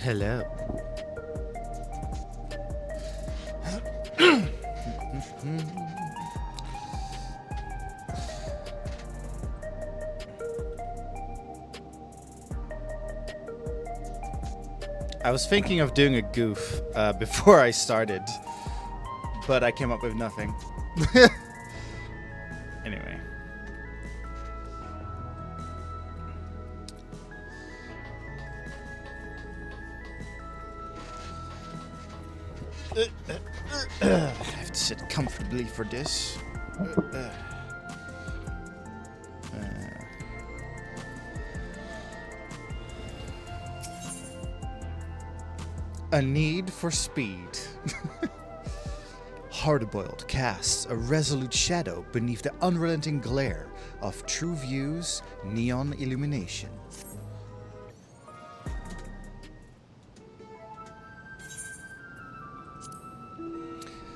Hello. I was thinking of doing a goof before I started, but I came up with nothing. Anyway. I have to sit comfortably for this. A need for speed. Hard-boiled casts a resolute shadow beneath the unrelenting glare of True View's neon illumination.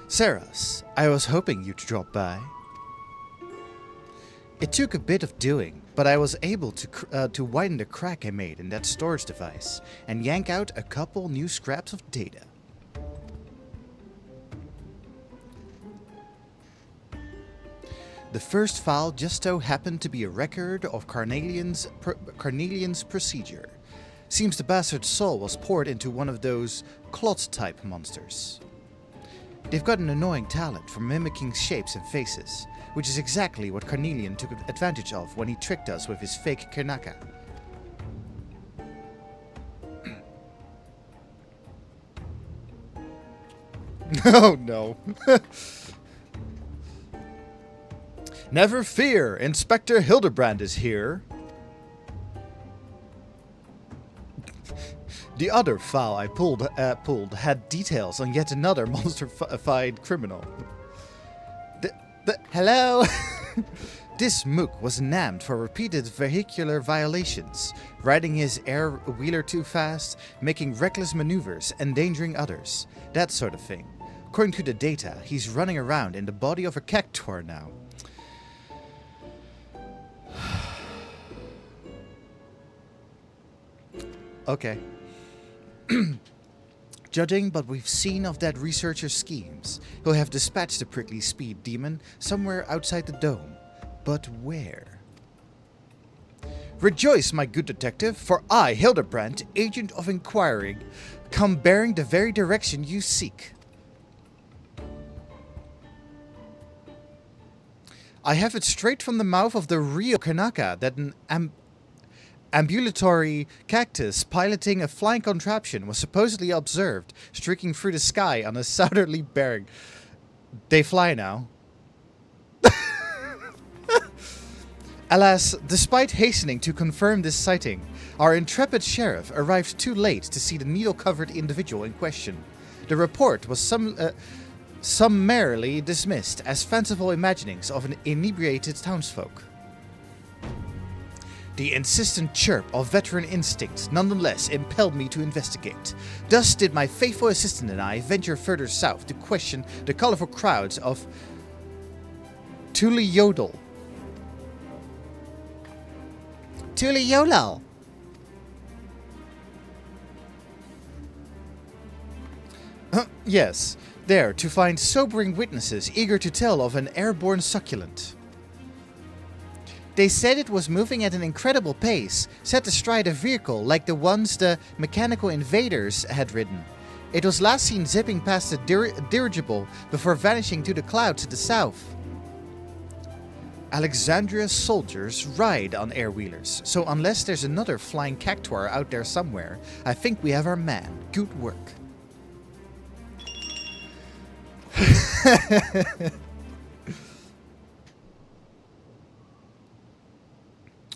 Saras, I was hoping you'd drop by. It took a bit of doing, but I was able to widen the crack I made in that storage device and yank out a couple new scraps of data. The first file just so happened to be a record of Carnelian's procedure. Seems the bastard's soul was poured into one of those clot-type monsters. They've got an annoying talent for mimicking shapes and faces, which is exactly what Carnelian took advantage of when he tricked us with his fake Kanaka. Oh no. Never fear, Inspector Hidlibrand is here. The other file I pulled had details on yet another monster-fied criminal. Hello? This mook was named for repeated vehicular violations, riding his air-wheeler too fast, making reckless maneuvers, endangering others, that sort of thing. According to the data, he's running around in the body of a cactuar now. Okay. Judging what we've seen of that researcher's schemes, he'll have dispatched the prickly speed demon somewhere outside the dome. But where? Rejoice, my good detective, for I, Hidlibrand, agent of inquiry, come bearing the very direction you seek. I have it straight from the mouth of the real Kanaka that an ambulatory cactus piloting a flying contraption was supposedly observed streaking through the sky on a southerly bearing. They fly now. Alas, despite hastening to confirm this sighting, our intrepid sheriff arrived too late to see the needle-covered individual in question. The report was summarily dismissed as fanciful imaginings of an inebriated townsfolk. The insistent chirp of veteran instinct nonetheless impelled me to investigate. Thus did my faithful assistant and I venture further south to question the colorful crowds of Tuliyodel. Tuliyolal! Yes, there to find sobering witnesses eager to tell of an airborne succulent. They said it was moving at an incredible pace, set astride a vehicle like the ones the mechanical invaders had ridden. It was last seen zipping past the dirigible before vanishing to the clouds to the south. Alexandria's soldiers ride on air-wheelers, so unless there's another flying cactuar out there somewhere, I think we have our man. Good work.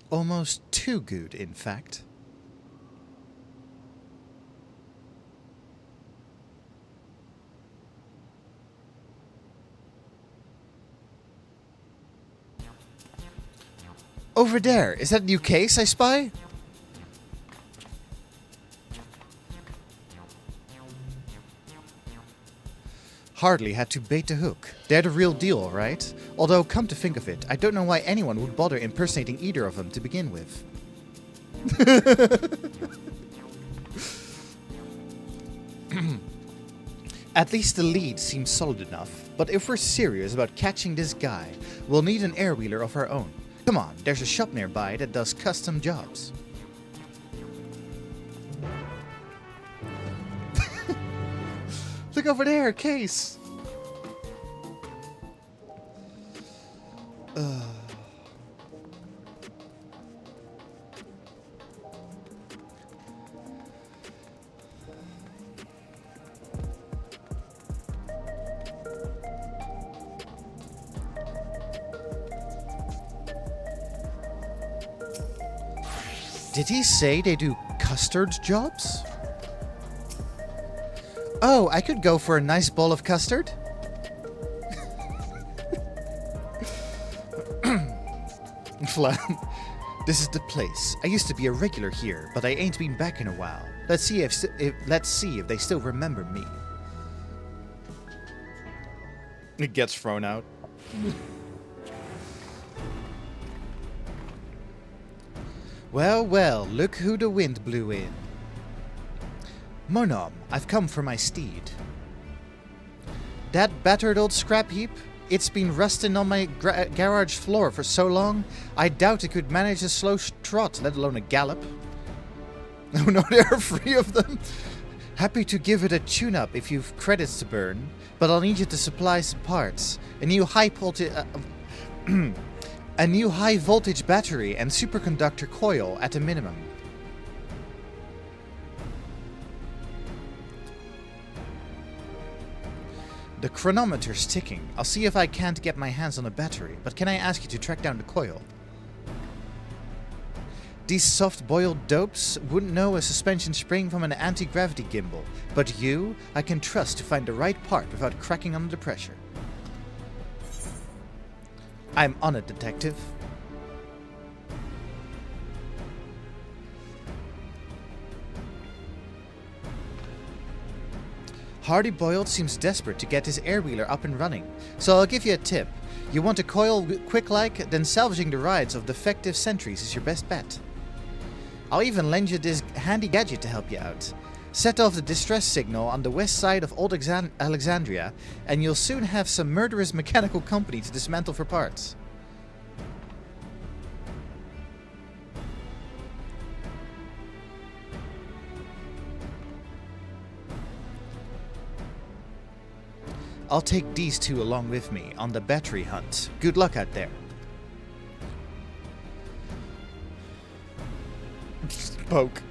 Almost too good, in fact. Over there, is that a new case I spy? Hardly had to bait the hook. They're the real deal, right? Although, come to think of it, I don't know why anyone would bother impersonating either of them to begin with. At least the lead seems solid enough, but if we're serious about catching this guy, we'll need an airwheeler of our own. Come on, there's a shop nearby that does custom jobs. Look over there, Case! Did he say they do custard jobs? Oh, I could go for a nice bowl of custard? Flam, this is the place. I used to be a regular here, but I ain't been back in a while. Let's see if they still remember me. It gets thrown out. Well, well, look who the wind blew in. Monom, I've come for my steed. That battered old scrap heap? It's been rusting on my garage floor for so long, I doubt it could manage a slow trot, let alone a gallop. Oh no, there are 3 of them. Happy to give it a tune-up if you've credits to burn, but I'll need you to supply some parts. A new high voltage battery and superconductor coil at a minimum. The chronometer's ticking. I'll see if I can't get my hands on a battery, but can I ask you to track down the coil? These soft-boiled dopes wouldn't know a suspension spring from an anti-gravity gimbal, but you, I can trust to find the right part without cracking under the pressure. I'm on it, detective. Hardy Boiled seems desperate to get his airwheeler up and running, so I'll give you a tip. You want a coil quick-like, then salvaging the rides of defective sentries is your best bet. I'll even lend you this handy gadget to help you out. Set off the distress signal on the west side of Old Alexandria, and you'll soon have some murderous mechanical company to dismantle for parts. I'll take these 2 along with me on the battery hunt. Good luck out there. Poke.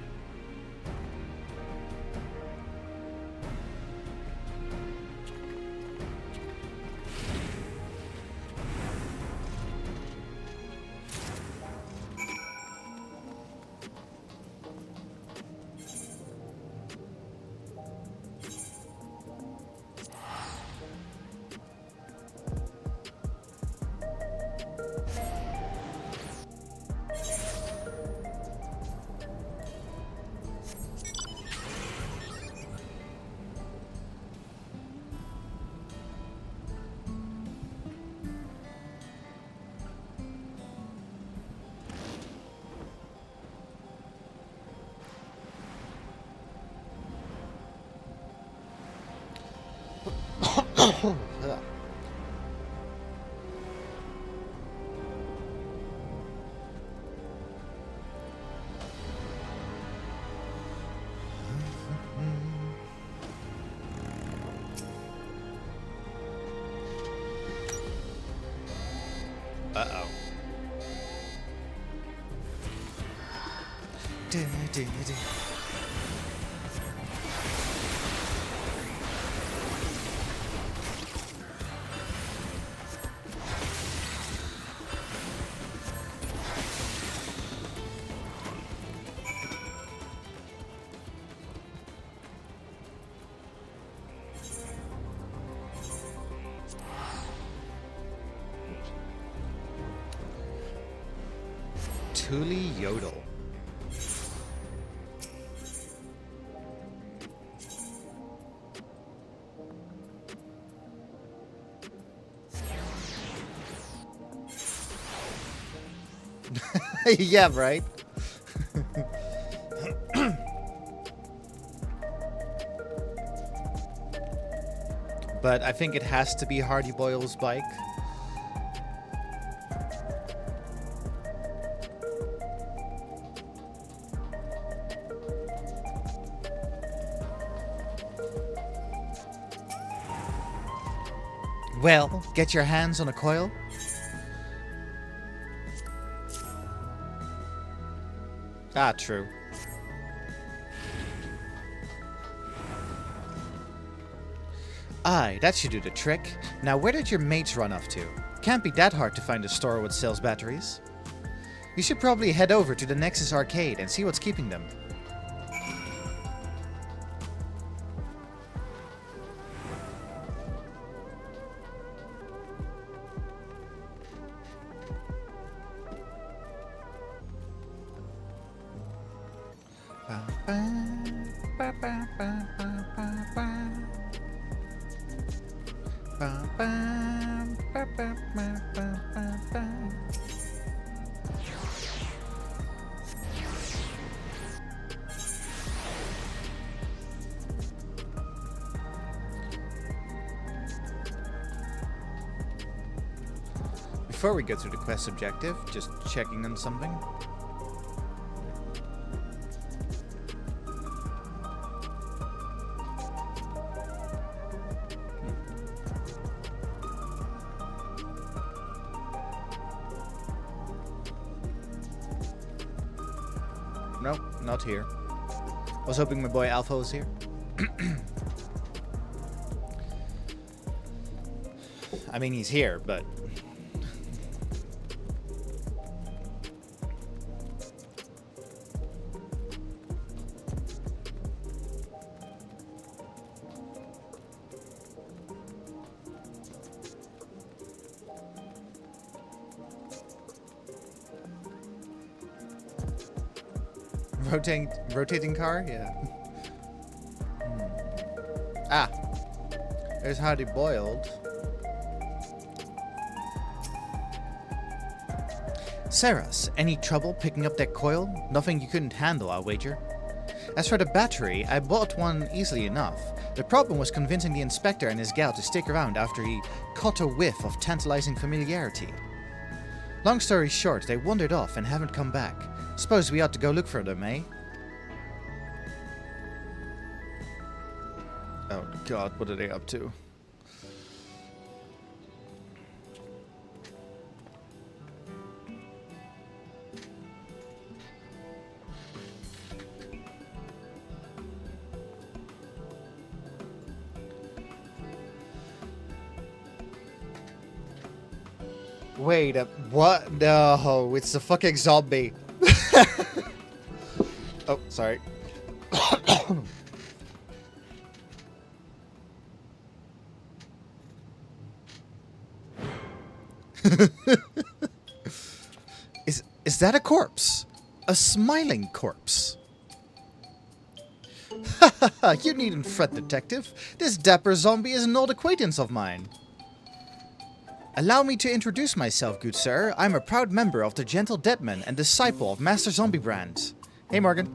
Uh-oh. Tuli Yodel. Yeah, right. but I think it has to be Hardy Boyle's bike. Well, get your hands on a coil? Ah, true. Aye, that should do the trick. Now, where did your mates run off to? Can't be that hard to find a store which sells batteries. You should probably head over to the Nexus arcade and see what's keeping them. Before we go through the quest objective, just checking on something. Nope, not here. Was hoping my boy Alpha was here. I mean, he's here, but... Rotating car? Yeah. Ah. There's Hardy Boiled. Saras, any trouble picking up that coil? Nothing you couldn't handle, I'll wager. As for the battery, I bought one easily enough. The problem was convincing the inspector and his gal to stick around after he caught a whiff of tantalizing familiarity. Long story short, they wandered off and haven't come back. Suppose we ought to go look for them, eh? Oh god, what are they up to? Wait, what? No, it's a fucking zombie. Oh, sorry. Is that a corpse? A smiling corpse? You needn't fret, detective. This dapper zombie is an old acquaintance of mine. Allow me to introduce myself, good sir. I'm a proud member of the Gentle Deadman and disciple of Master Zombiebrand. Hey, Morgan.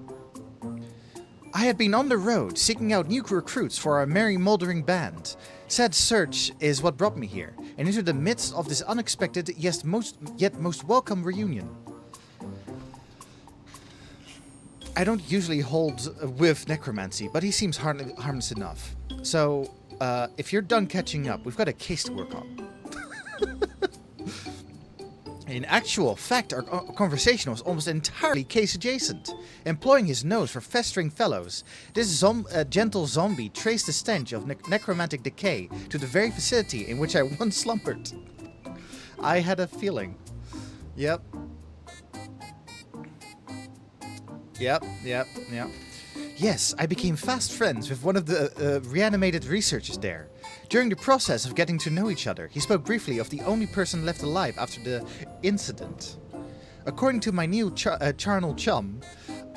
I had been on the road, seeking out new recruits for our merry mouldering band. Said search is what brought me here, and into the midst of this unexpected, yet most welcome reunion. I don't usually hold with necromancy, but he seems harmless enough. So, if you're done catching up, we've got a case to work on. In actual fact, our conversation was almost entirely case-adjacent. Employing his nose for festering fellows, this gentle zombie traced the stench of necromantic decay to the very facility in which I once slumbered. I had a feeling. Yep. Yes, I became fast friends with one of the reanimated researchers there. During the process of getting to know each other, he spoke briefly of the only person left alive after the incident. According to my new charnel chum,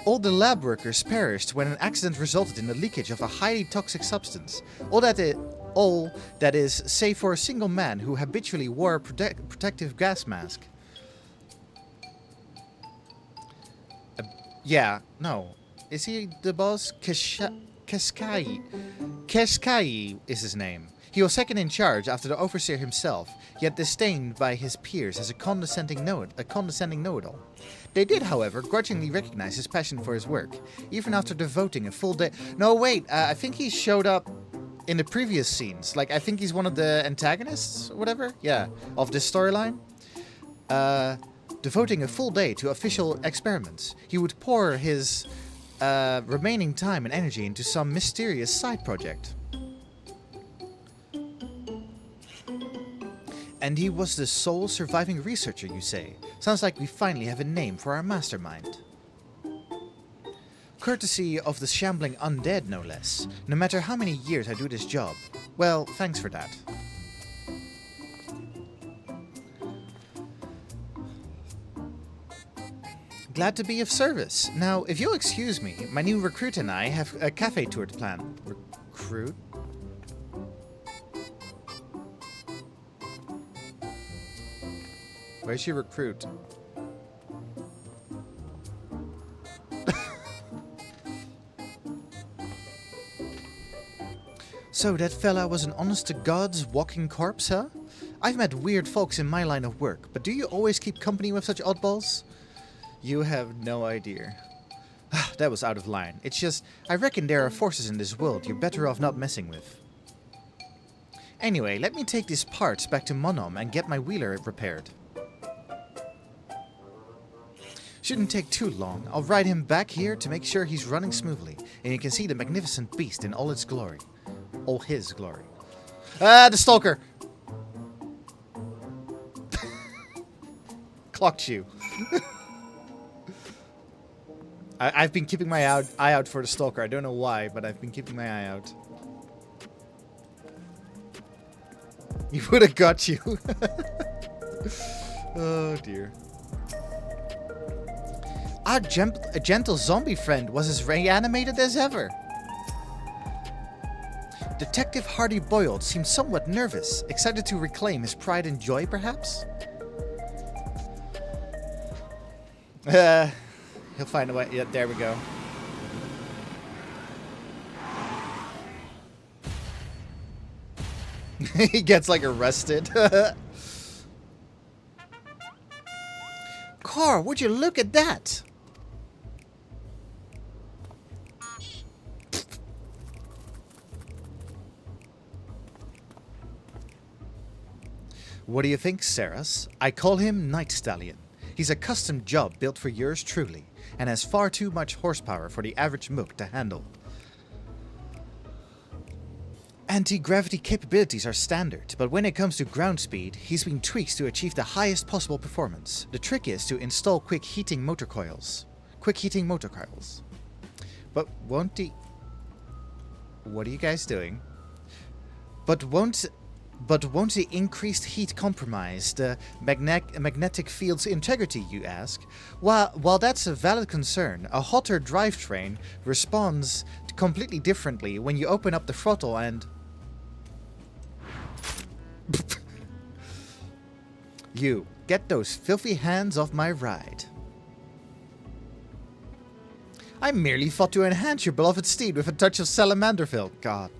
all the lab workers perished when an accident resulted in the leakage of a highly toxic substance. All that is, save for a single man who habitually wore a protective gas mask. Yeah, no. Is he the boss? Keskai is his name. He was second in charge after the overseer himself, yet disdained by his peers as a condescending know-it-all. They did, however, grudgingly recognize his passion for his work, even after devoting a full day. No, wait, I think he showed up in the previous scenes. Like, I think he's one of the antagonists, or whatever? Yeah, of this storyline. Devoting a full day to official experiments, he would pour his remaining time and energy into some mysterious side project. And he was the sole surviving researcher, you say? Sounds like we finally have a name for our mastermind. Courtesy of the shambling undead, no less. No matter how many years I do this job. Well, thanks for that. Glad to be of service. Now, if you'll excuse me, my new recruit and I have a cafe tour to plan. Recruit? Where's your recruit? So that fella was an honest-to-God's walking corpse, huh? I've met weird folks in my line of work, but do you always keep company with such oddballs? You have no idea. That was out of line. It's just, I reckon there are forces in this world you're better off not messing with. Anyway, let me take these parts back to Monom and get my wheeler repaired. Shouldn't take too long. I'll ride him back here to make sure he's running smoothly, and you can see the magnificent beast in all its glory. All his glory. Ah, the stalker! Clocked you. I've been keeping my eye out for the stalker. I don't know why, but I've been keeping my eye out. He would have got you. Oh dear. Our gentle zombie friend was as reanimated as ever. Detective Hardy Boyle seemed somewhat nervous, excited to reclaim his pride and joy, perhaps? He'll find a way. Yeah, there we go. He gets, like, arrested. Carl, would you look at that? What do you think, Saras? I call him Night Stallion. He's a custom job built for yours truly, and has far too much horsepower for the average mook to handle. Anti-gravity capabilities are standard, but when it comes to ground speed, he's been tweaked to achieve the highest possible performance. The trick is to install quick heating motor coils. But won't the... What are you guys doing? But won't the increased heat compromise the magnetic field's integrity, you ask? While that's a valid concern, a hotter drivetrain responds completely differently when you open up the throttle and... You, get those filthy hands off my ride. I merely thought to enhance your beloved steed with a touch of Salamanderville. God.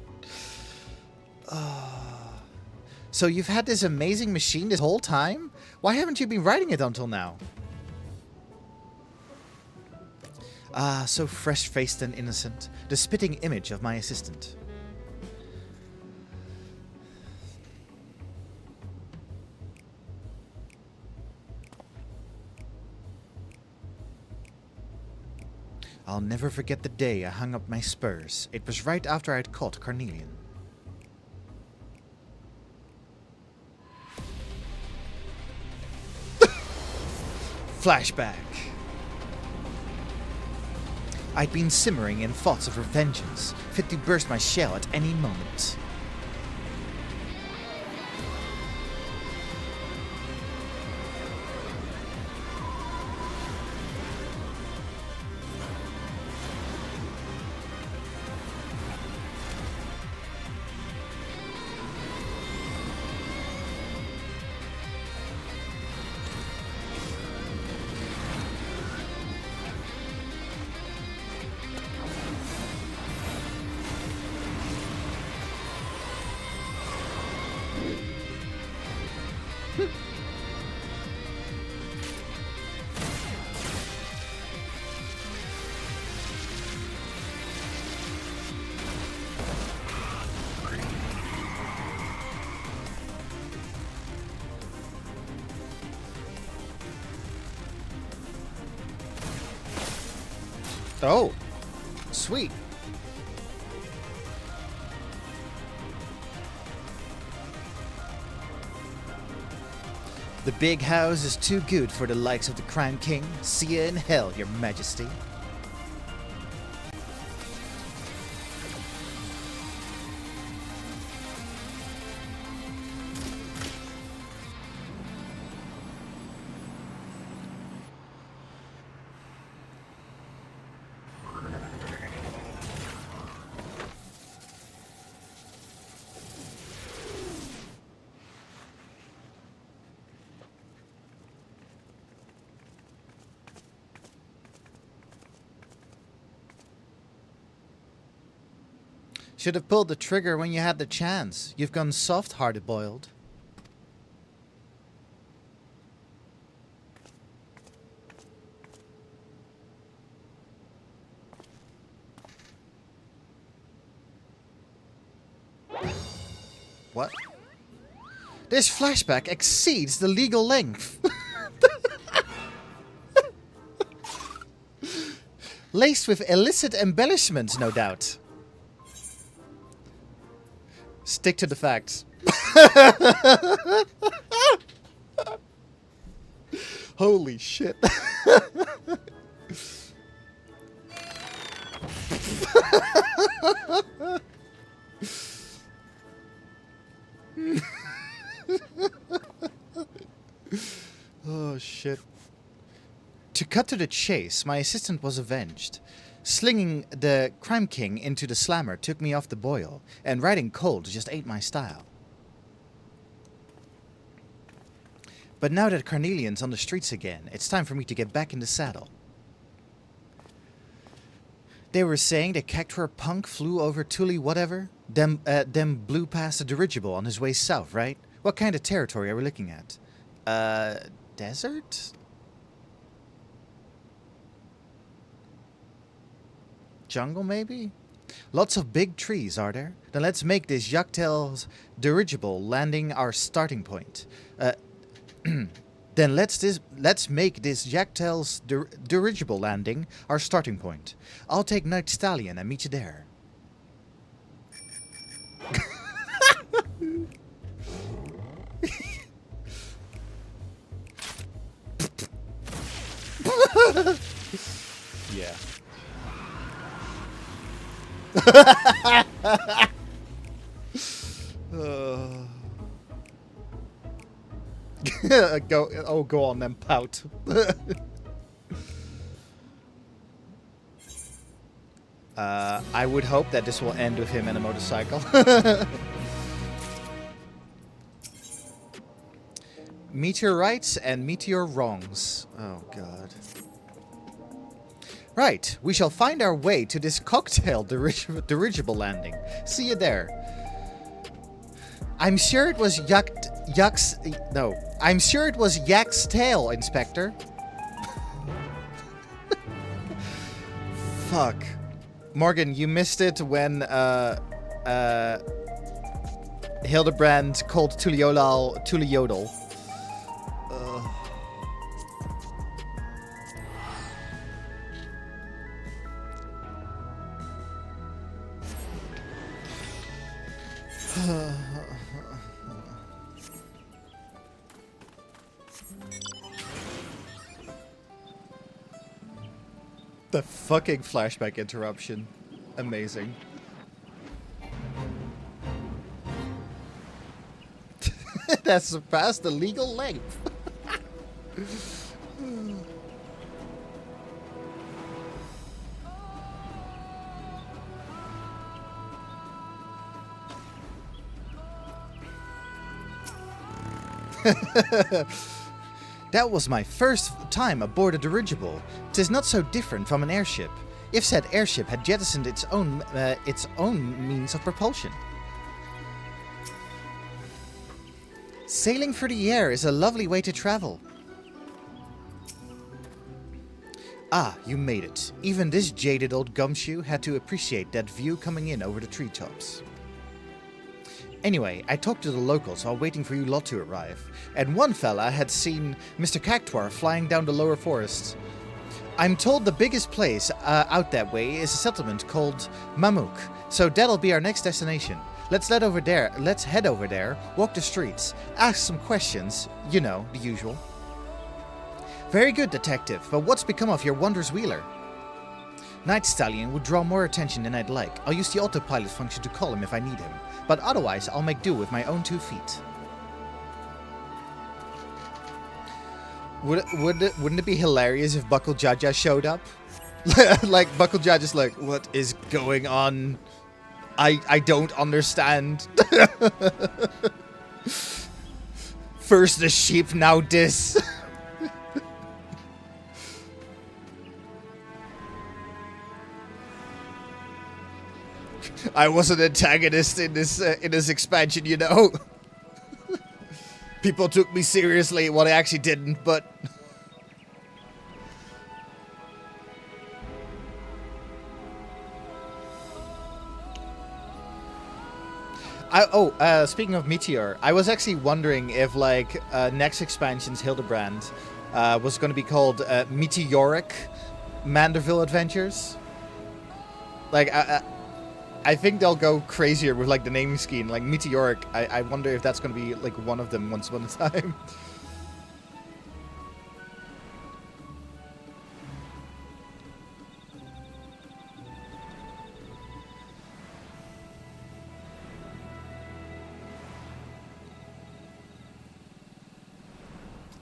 So you've had this amazing machine this whole time? Why haven't you been riding it until now? Ah, so fresh-faced and innocent. The spitting image of my assistant. I'll never forget the day I hung up my spurs. It was right after I'd caught Carnelian. Flashback. I'd been simmering in thoughts of revengeance, fit to burst my shell at any moment. Oh, sweet. The big house is too good for the likes of the Crime King. See ya in hell, your majesty. Should have pulled the trigger when you had the chance. You've gone soft-hearted boiled. What? This flashback exceeds the legal length. Laced with illicit embellishments, no doubt. Stick to the facts. Holy shit. Oh shit. To cut to the chase, my assistant was avenged. Slinging the Crime King into the slammer took me off the boil, and riding cold just ain't my style. But now that Carnelian's on the streets again, it's time for me to get back in the saddle. They were saying the Cactuar punk flew over Tule whatever, then blew past the dirigible on his way south, right? What kind of territory are we looking at? Desert? Jungle, maybe? Lots of big trees, are there? Then let's make this Jagdtail's dirigible landing our starting point. Then let's make this Jagdtail's dirigible landing our starting point. I'll take Night Stallion and meet you there. Yeah. Go on then, pout. I would hope that this will end with him in a motorcycle. Meteor rights and meteor wrongs. Oh god. Right, we shall find our way to this cocktail dirigible landing. See you there. I'm sure it was I'm sure it was Yak's tail, Inspector. Fuck. Morgan, you missed it when Hidlibrand called Tuliodal. The fucking flashback interruption. Amazing. That surpassed the legal length. That was my first time aboard a dirigible. 'Tis not so different from an airship, if said airship had jettisoned its own means of propulsion. Sailing through the air is a lovely way to travel. Ah, you made it. Even this jaded old gumshoe had to appreciate that view coming in over the treetops. Anyway, I talked to the locals while waiting for you lot to arrive, and one fella had seen Mr. Cactuar flying down the lower forests. I'm told the biggest place out that way is a settlement called Mamuk, so that'll be our next destination. Let's head over there, walk the streets, ask some questions, you know, the usual. Very good, detective, but what's become of your wondrous wheeler? Night Stallion would draw more attention than I'd like. I'll use the autopilot function to call him if I need him, but otherwise I'll make do with my own 2 feet. Wouldn't it be hilarious if Buckle Jaja showed up? Like, Buckle Jaja's like, what is going on? I don't understand. First the sheep, now this. I was an antagonist in this expansion, you know. People took me seriously, well, I actually didn't, but... speaking of Meteor, I was actually wondering if, like, next expansion's Hidlibrand was going to be called Meteoric Manderville Adventures. Like, I think they'll go crazier with, like, the naming scheme. Like, Meteoric, I wonder if that's going to be, like, one of them once upon a time.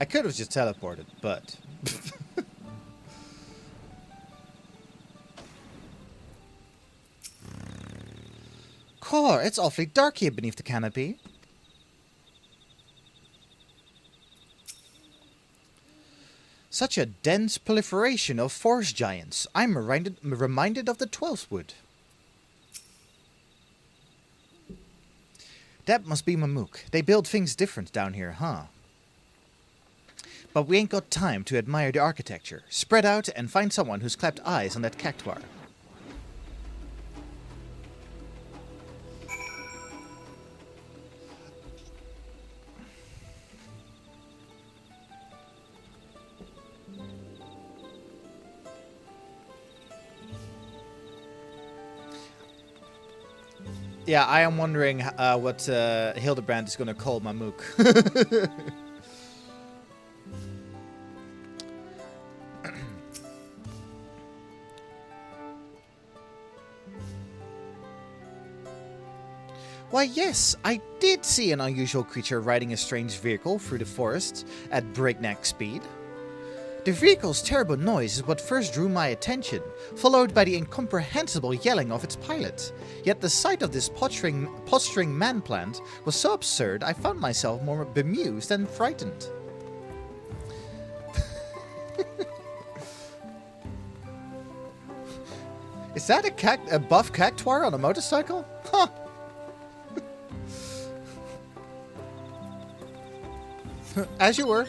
I could have just teleported, but... Core, it's awfully dark here beneath the canopy. Such a dense proliferation of forest giants. I'm reminded of the 12th Wood. That must be Mamuk. They build things different down here, huh? But we ain't got time to admire the architecture. Spread out and find someone who's clapped eyes on that cactuar. Yeah, I am wondering what Hidlibrand is going to call Mamuk. Why, yes, I did see an unusual creature riding a strange vehicle through the forest at breakneck speed. The vehicle's terrible noise is what first drew my attention, followed by the incomprehensible yelling of its pilot. Yet the sight of this posturing man-plant was so absurd I found myself more bemused than frightened. Is that a buff cactuar on a motorcycle? Huh. As you were.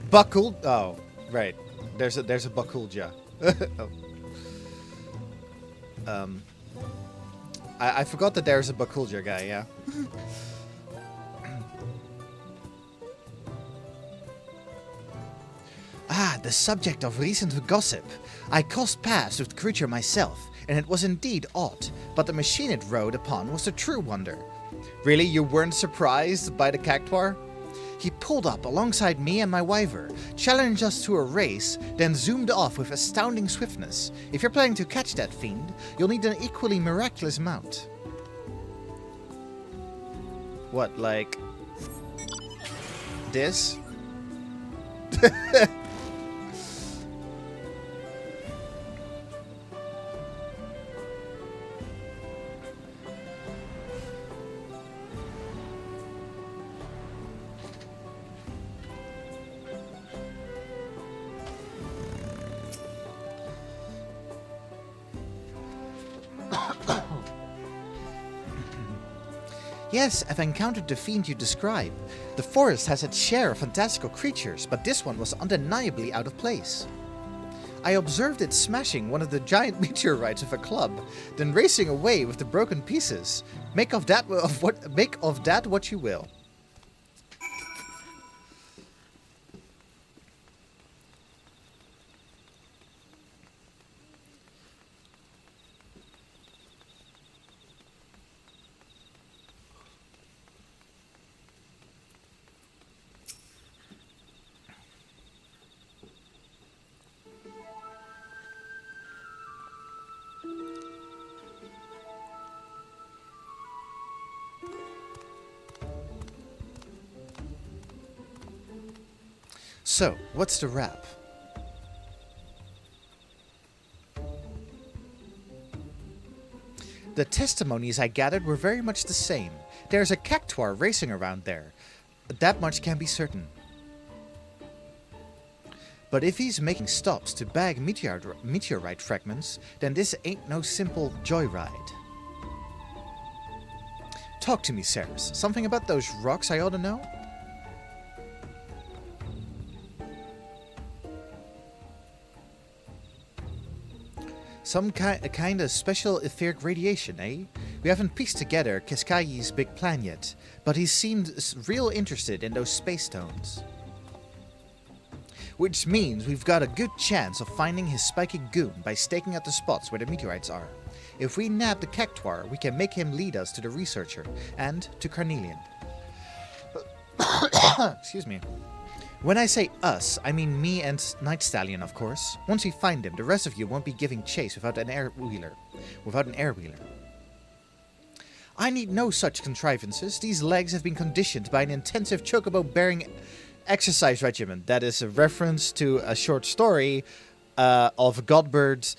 Buckle. Oh, right. There's a Buckulja. Oh. I forgot that there's a Buckulja guy. Yeah. Ah, the subject of recent gossip. I crossed paths with the creature myself, and it was indeed odd, but the machine it rode upon was a true wonder. Really, you weren't surprised by the cactuar? He pulled up alongside me and my wyver, challenged us to a race, then zoomed off with astounding swiftness. If you're planning to catch that fiend, you'll need an equally miraculous mount. What, like... this? Yes, I've encountered the fiend you describe. The forest has its share of fantastical creatures, but this one was undeniably out of place. I observed it smashing one of the giant meteorites with a club, then racing away with the broken pieces. Make of that what you will. So, what's the rap? The testimonies I gathered were very much the same. There's a cactuar racing around there. That much can be certain. But if he's making stops to bag meteorite fragments, then this ain't no simple joyride. Talk to me, Ceres. Something about those rocks I ought to know? Some kind of special etheric radiation, eh? We haven't pieced together Cascayi's big plan yet, but he seemed real interested in those space stones. Which means we've got a good chance of finding his spiky goon by staking out the spots where the meteorites are. If we nab the cactuar, we can make him lead us to the researcher, and to Carnelian. Excuse me. When I say us, I mean me and Night Stallion, of course. Once we find him, the rest of you won't be giving chase without an air-wheeler. I need no such contrivances. These legs have been conditioned by an intensive chocobo-bearing exercise regimen. That is a reference to a short story of Godbird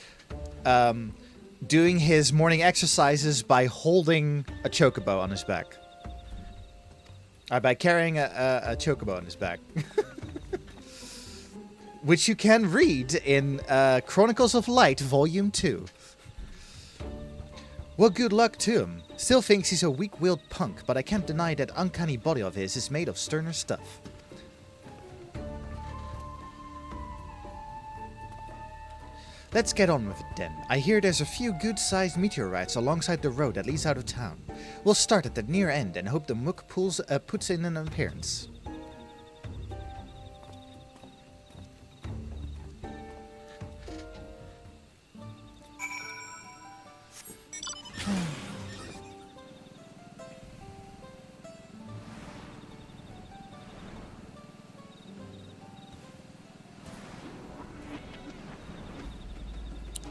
doing his morning exercises by holding a chocobo on his back. By carrying a chocobo on his back. Which you can read in Chronicles of Light, Volume 2. Well, good luck to him. Still thinks he's a weak-willed punk, but I can't deny that uncanny body of his is made of sterner stuff. Let's get on with it then. I hear there's a few good-sized meteorites alongside the road that leads out of town. We'll start at the near end and hope the Mook puts in an appearance.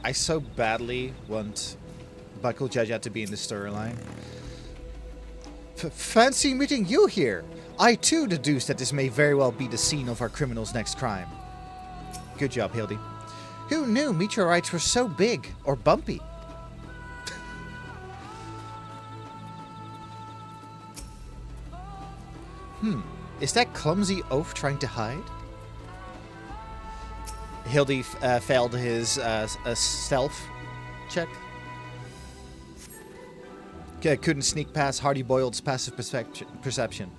I so badly want Buckle Jaja to be in the storyline. Fancy meeting you here. I too deduce that this may very well be the scene of our criminal's next crime. Good job, Hildy. Who knew meteorites were so big or bumpy? Is that clumsy oaf trying to hide? Hildy failed his stealth check. Couldn't sneak past Hardy Boyle's passive perception.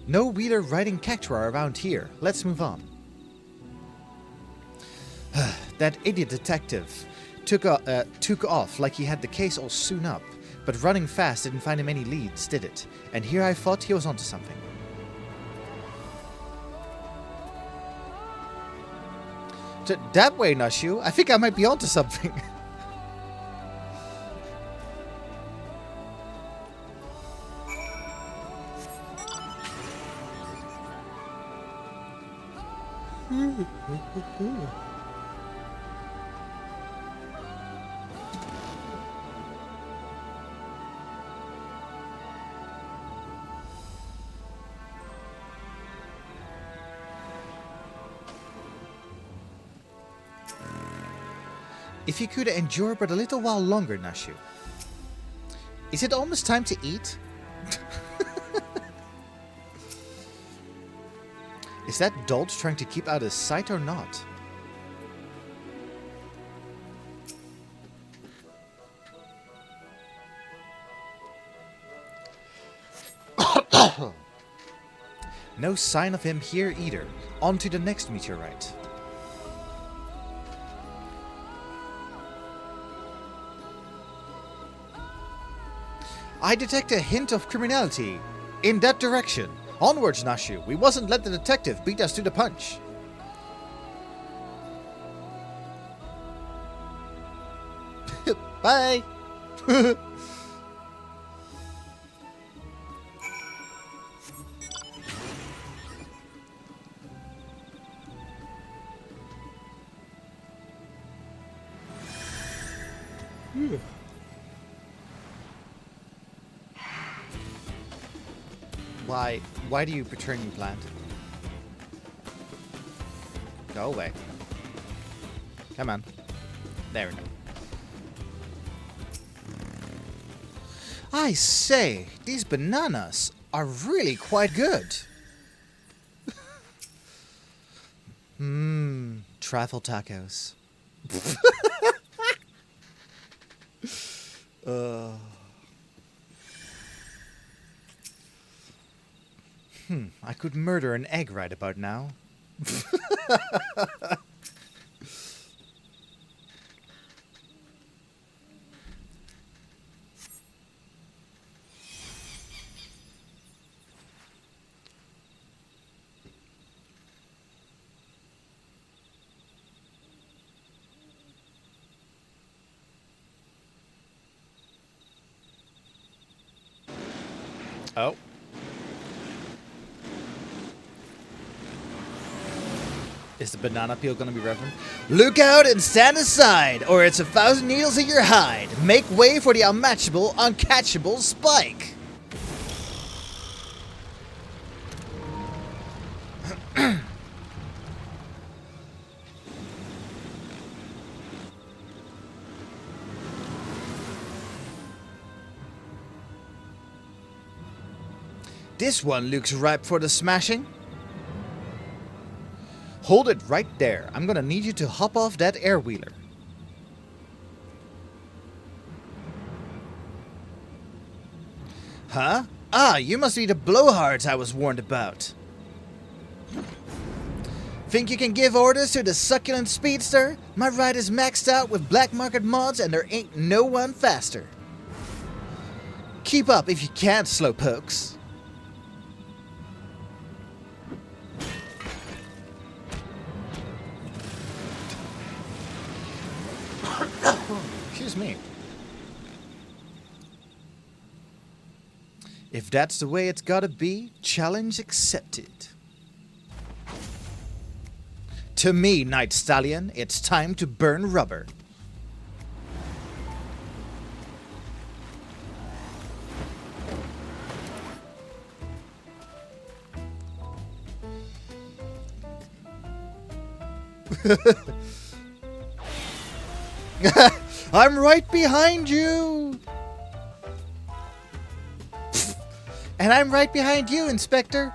No wheeler riding cactuar around here. Let's move on. That idiot detective took off like he had the case all sewn up, but running fast didn't find him any leads, did it? And here I thought he was onto something. That way, Nashu. I think I might be onto something. If you could endure but a little while longer, Nashu. Is it almost time to eat? Is that Dolt trying to keep out of sight or not? No sign of him here either. On to the next meteorite. I detect a hint of criminality. In that direction. Onwards, Nashu. We mustn't let the detective beat us to the punch. Bye. Why do you betray me, plant? Go away. Come on. There we go. I say, these bananas are really quite good. Mmm, trifle tacos. I could murder an egg right about now. Oh. Is the banana peel gonna be relevant? Look out and stand aside, or it's 1,000 needles in your hide. Make way for the unmatchable, uncatchable Spike. This one looks ripe for the smashing. Hold it right there. I'm gonna need you to hop off that air-wheeler. Huh? Ah, you must be the blowhards I was warned about. Think you can give orders to the succulent speedster? My ride is maxed out with black market mods and there ain't no one faster. Keep up if you can, slowpokes. Excuse me. If that's the way it's gotta be, challenge accepted. To me, Night Stallion, it's time to burn rubber. I'm right behind you! And I'm right behind you, Inspector.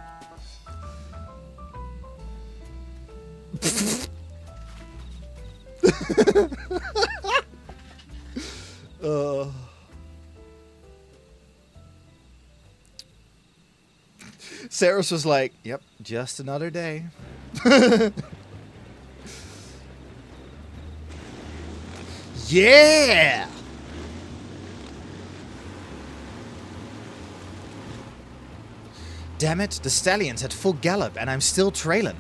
Saris was like, yep, just another day. Yeah! Damn it, the stallion's at full gallop and I'm still trailing.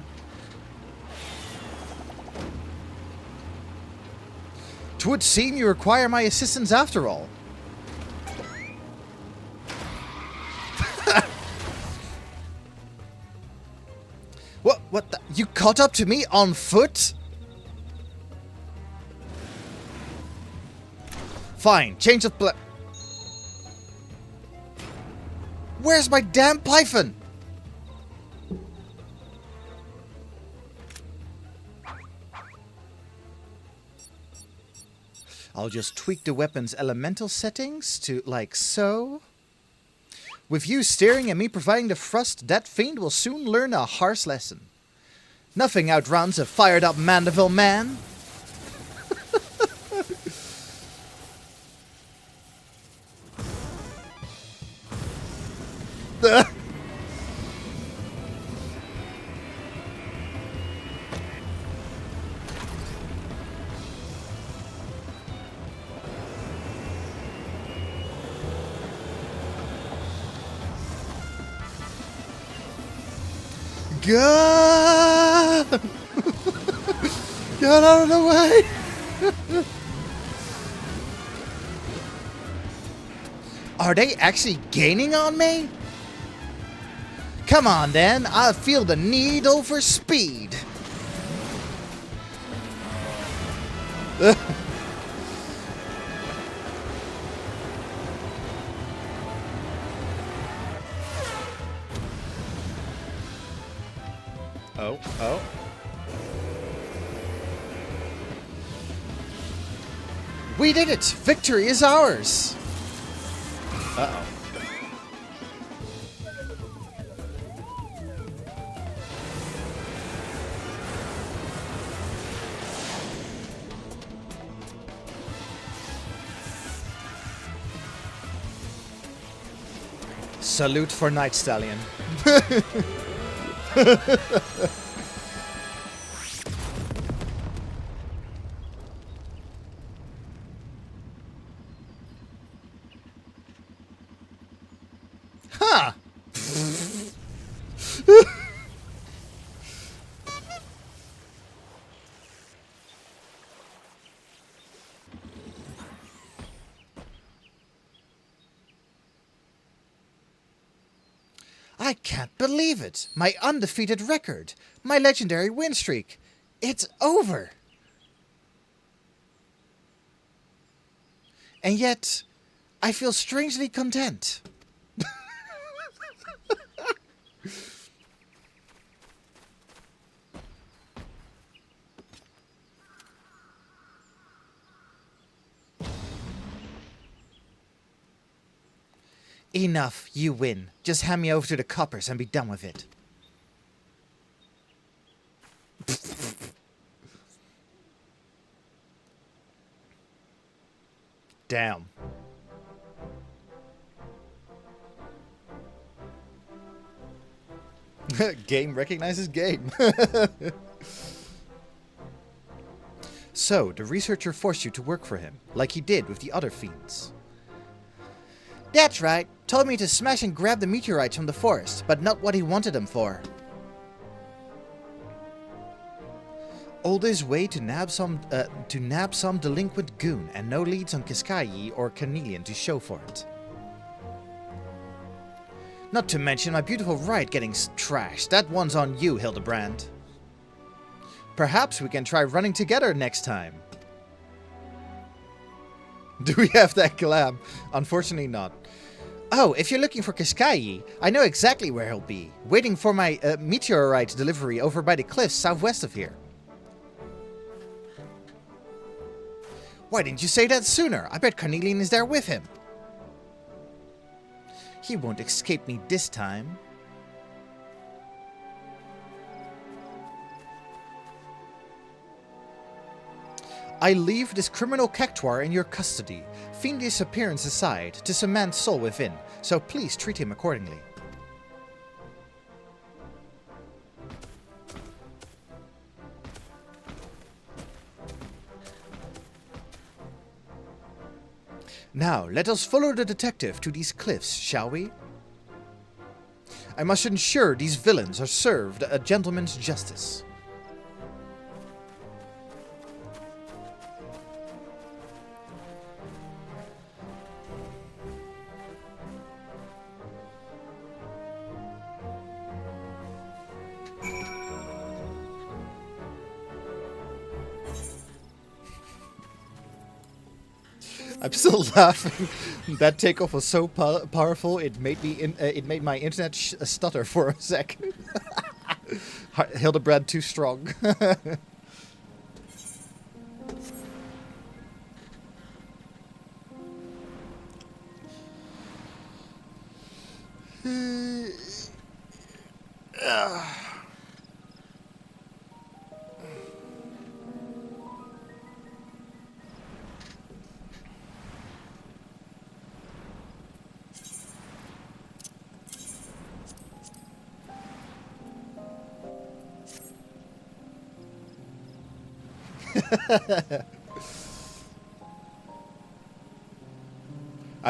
Twould seem you require my assistance after all. What the? You caught up to me on foot? Fine, change of plan. Where's my damn python? I'll just tweak the weapon's elemental settings to like so. With you steering and me providing the thrust, that fiend will soon learn a harsh lesson. Nothing outruns a fired-up Mandeville man. God! Get out of the way! Are they actually gaining on me? Come on then, I feel the needle for speed. Oh. We did it! Victory is ours! Uh-oh. Salute for Night Stallion. Huh. I can't believe it. My undefeated record. My legendary win streak. It's over. And yet, I feel strangely content. Enough, you win. Just hand me over to the coppers and be done with it. Damn. Game recognizes game. So, the researcher forced you to work for him, like he did with the other fiends. That's right. Told me to smash and grab the meteorites from the forest, but not what he wanted them for. All this way to nab some delinquent goon, and no leads on Cascayi or Carnelian to show for it. Not to mention my beautiful ride getting trashed. That one's on you, Hidlibrand. Perhaps we can try running together next time. Do we have that collab? Unfortunately not. Oh, if you're looking for Cascayi, I know exactly where he'll be. Waiting for my meteorite delivery over by the cliffs southwest of here. Why didn't you say that sooner? I bet Carnelian is there with him. He won't escape me this time. I leave this criminal cactuar in your custody, fiendish appearance aside, 'tis a man's soul within, so please treat him accordingly. Now, let us follow the detective to these cliffs, shall we? I must ensure these villains are served a gentleman's justice. I'm still laughing. That takeoff was so powerful it made me it made my internet stutter for a second. Hidlibrand too strong.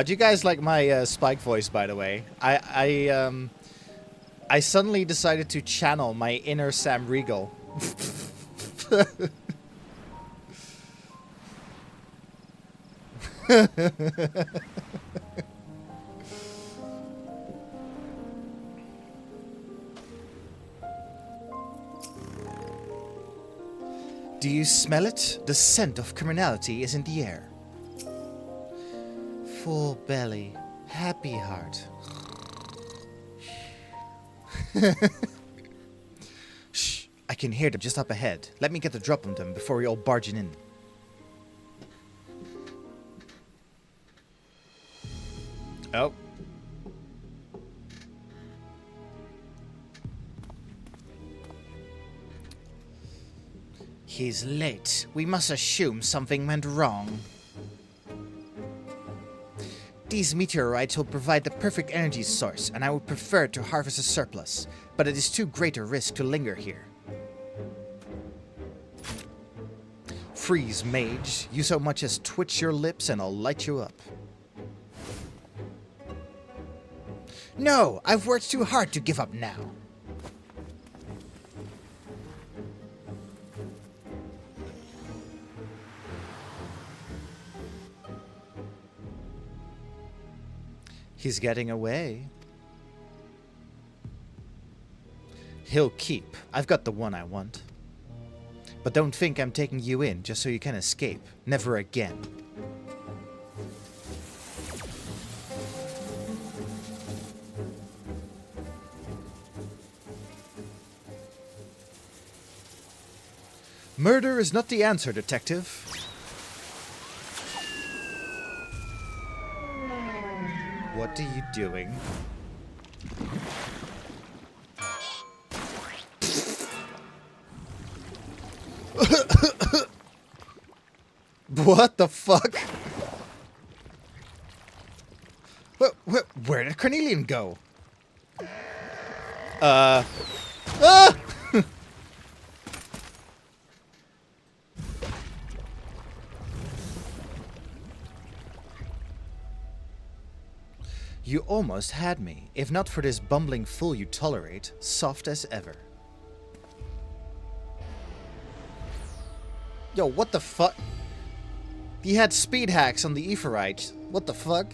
Do you guys like my Spike voice, by the way? I I suddenly decided to channel my inner Sam Riegel. Do you smell it? The scent of criminality is in the air. Full belly, happy heart. Shh, I can hear them just up ahead. Let me get the drop on them before we all barging in. Oh. He's late. We must assume something went wrong. These meteorites will provide the perfect energy source, and I would prefer to harvest a surplus, but it is too great a risk to linger here. Freeze, mage. You so much as twitch your lips and I'll light you up. No! I've worked too hard to give up now. He's getting away. He'll keep. I've got the one I want. But don't think I'm taking you in just so you can escape. Never again. Murder is not the answer, detective. What are you doing? What the fuck? Where did Cornelian go? Ah! You almost had me, if not for this bumbling fool you tolerate, soft as ever. Yo, what the fuck? He had speed hacks on the Aephorite. What the fuck?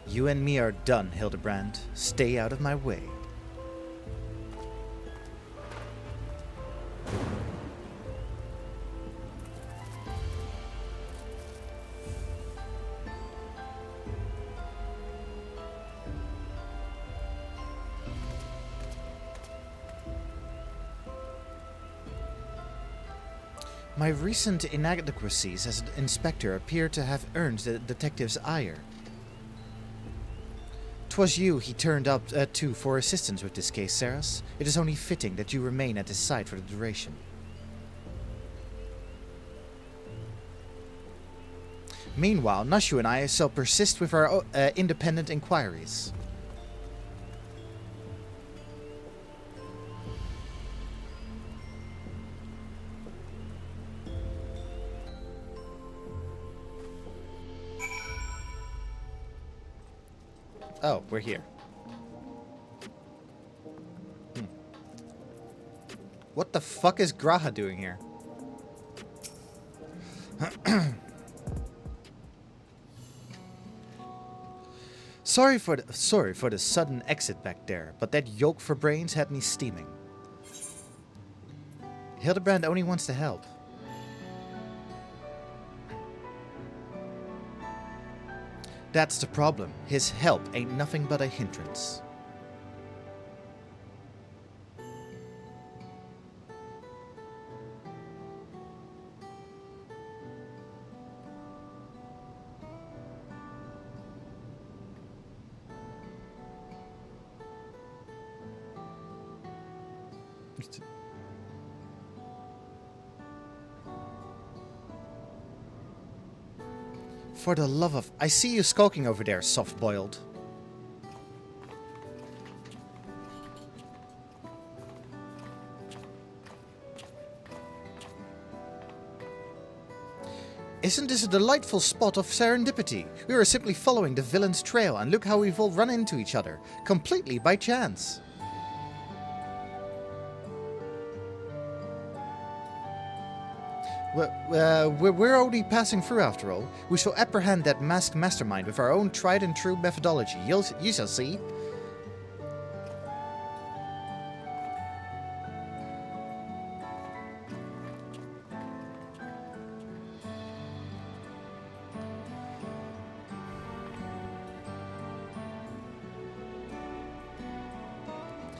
You and me are done, Hidlibrand. Stay out of my way. My recent inadequacies as an inspector appear to have earned the detective's ire. 'Twas you he turned up to for assistance with this case, Saras. It is only fitting that you remain at his side for the duration. Meanwhile, Nashu and I shall persist with our independent inquiries. Oh, we're here. What the fuck is Graha doing here? Sorry for the sudden exit back there, but that yoke for brains had me steaming. Hidlibrand only wants to help. That's the problem. His help ain't nothing but a hindrance. For the love of... I see you skulking over there, soft-boiled. Isn't this a delightful spot of serendipity? We were simply following the villain's trail, and look how we've all run into each other. Completely by chance. We're only passing through after all. We shall apprehend that masked mastermind with our own tried and true methodology. You shall see.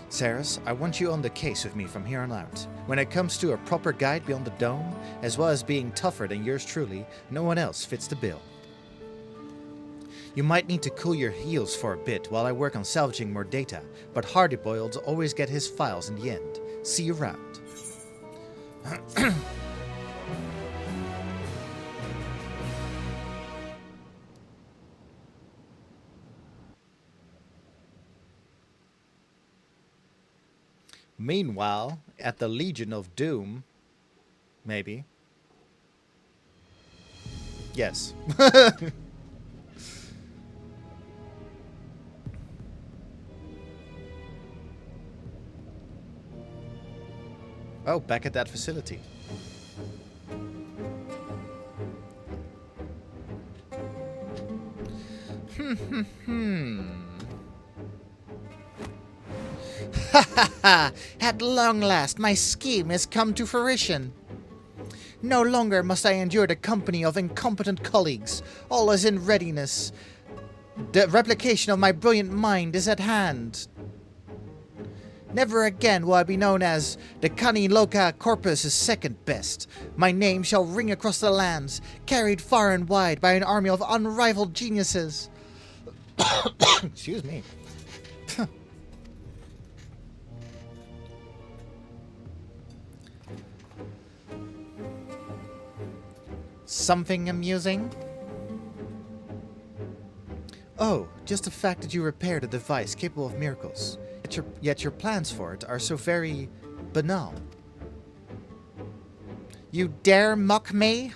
Saris, I want you on the case with me from here on out. When it comes to a proper guide beyond the dome, as well as being tougher than yours truly, no one else fits the bill. You might need to cool your heels for a bit while I work on salvaging more data, but Hardyboiled always get his files in the end. See you around. Meanwhile, at the Legion of Doom, maybe. Yes. Oh, back at that facility. Ha ha ha! At long last, my scheme has come to fruition. No longer must I endure the company of incompetent colleagues. All is in readiness. The replication of my brilliant mind is at hand. Never again will I be known as the Cani Loca Corpus' second best. My name shall ring across the lands, carried far and wide by an army of unrivaled geniuses. Excuse me. Something amusing? Oh, just the fact that you repaired a device capable of miracles. Yet your plans for it are so very banal. You dare mock me?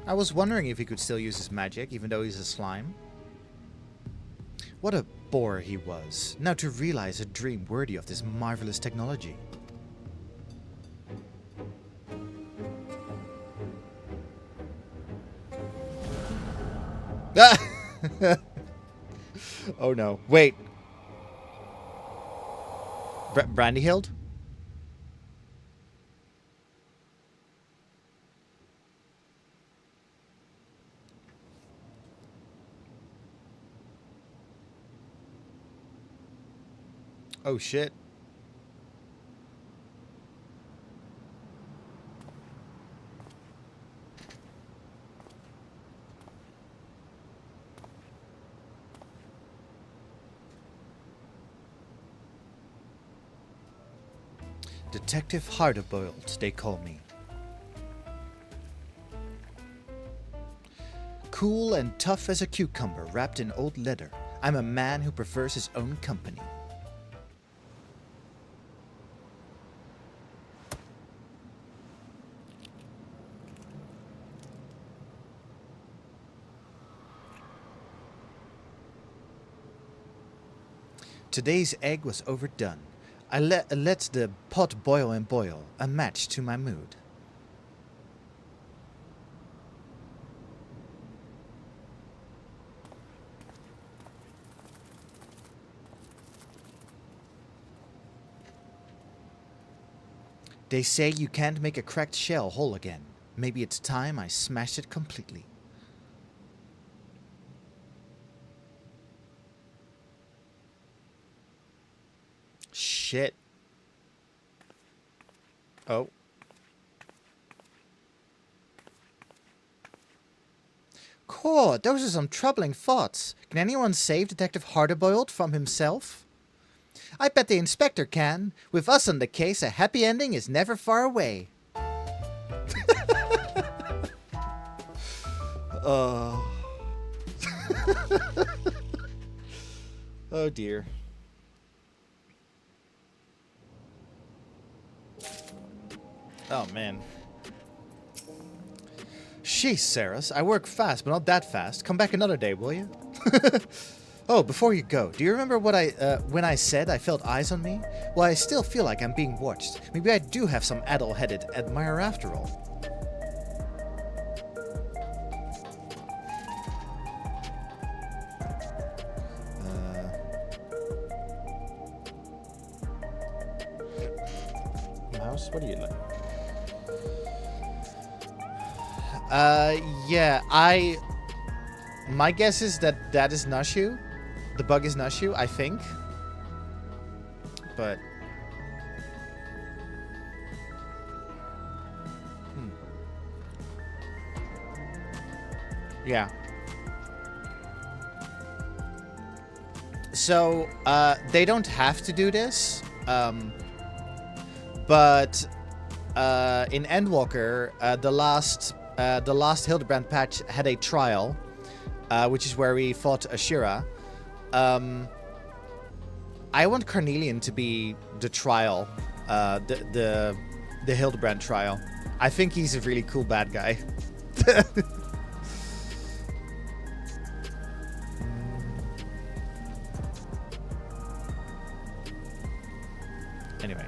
I was wondering if he could still use his magic, even though he's a slime. What a bore he was, now to realize a dream worthy of this marvelous technology. Oh no, wait. Brandyhild? Oh shit. Detective Hardboiled, they call me. Cool and tough as a cucumber wrapped in old leather, I'm a man who prefers his own company. Today's egg was overdone. I let the pot boil and boil, a match to my mood. They say you can't make a cracked shell whole again. Maybe it's time I smashed it completely. Shit. Oh. Cool, those are some troubling thoughts. Can anyone save Detective Hardeboiled from himself? I bet the inspector can. With us on the case, a happy ending is never far away. Oh. Oh dear. Oh man. Sheesh, Saras. I work fast, but not that fast. Come back another day, will you? Oh, before you go, do you remember what when I said I felt eyes on me? Well, I still feel like I'm being watched. Maybe I do have some addle-headed admirer after all. Mouse, what do you like? Yeah, my guess is that that is Nashu. The bug is Nashu, I think. But... Yeah. So, they don't have to do this. But in Endwalker, the last Hidlibrand patch had a trial, which is where we fought Ashira. I want Carnelian to be the trial, the Hidlibrand trial. I think he's a really cool bad guy. Anyway,